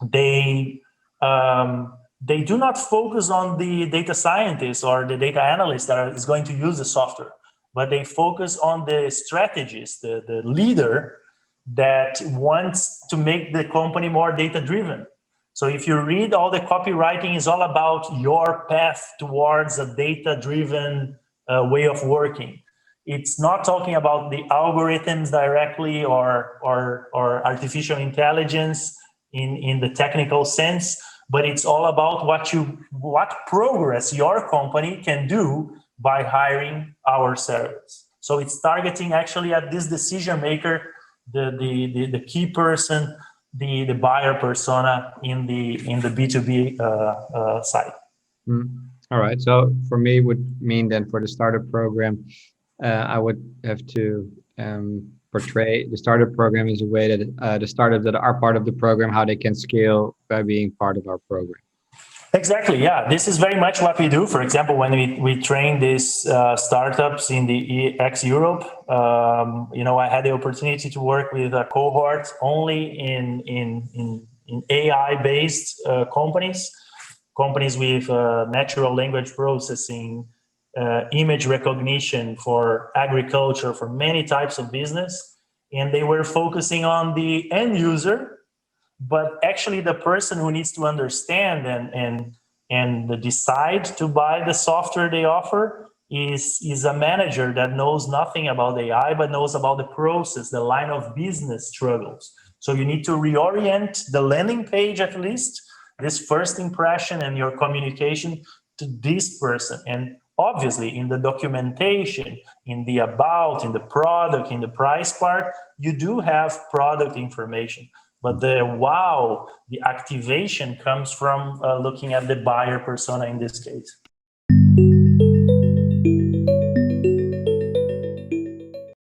[SPEAKER 1] they do not focus on the data scientist or the data analyst that is going to use the software, but they focus on the strategist, the leader that wants to make the company more data-driven. So if you read, all the copywriting is all about your path towards a data-driven way of working. It's not talking about the algorithms directly or artificial intelligence in the technical sense, but it's all about what progress your company can do by hiring our service. So it's targeting actually at this decision maker, the key person, the buyer persona in the B2B side.
[SPEAKER 2] All right. So for me, it would mean then for the startup program, I would have to portray the startup program as a way that the startups that are part of the program, how they can scale by being part of our program.
[SPEAKER 1] Exactly. Yeah, this is very much what we do. For example, when we train these startups in the ex-Europe, I had the opportunity to work with a cohort only in AI-based companies with natural language processing, image recognition for agriculture, for many types of business, and they were focusing on the end user. But actually, the person who needs to understand and decide to buy the software they offer is a manager that knows nothing about AI, but knows about the process, the line of business struggles. So you need to reorient the landing page, at least, this first impression and your communication to this person. And obviously, in the documentation, in the about, in the product, in the price part, you do have product information. But the activation comes from looking at the buyer persona in this case.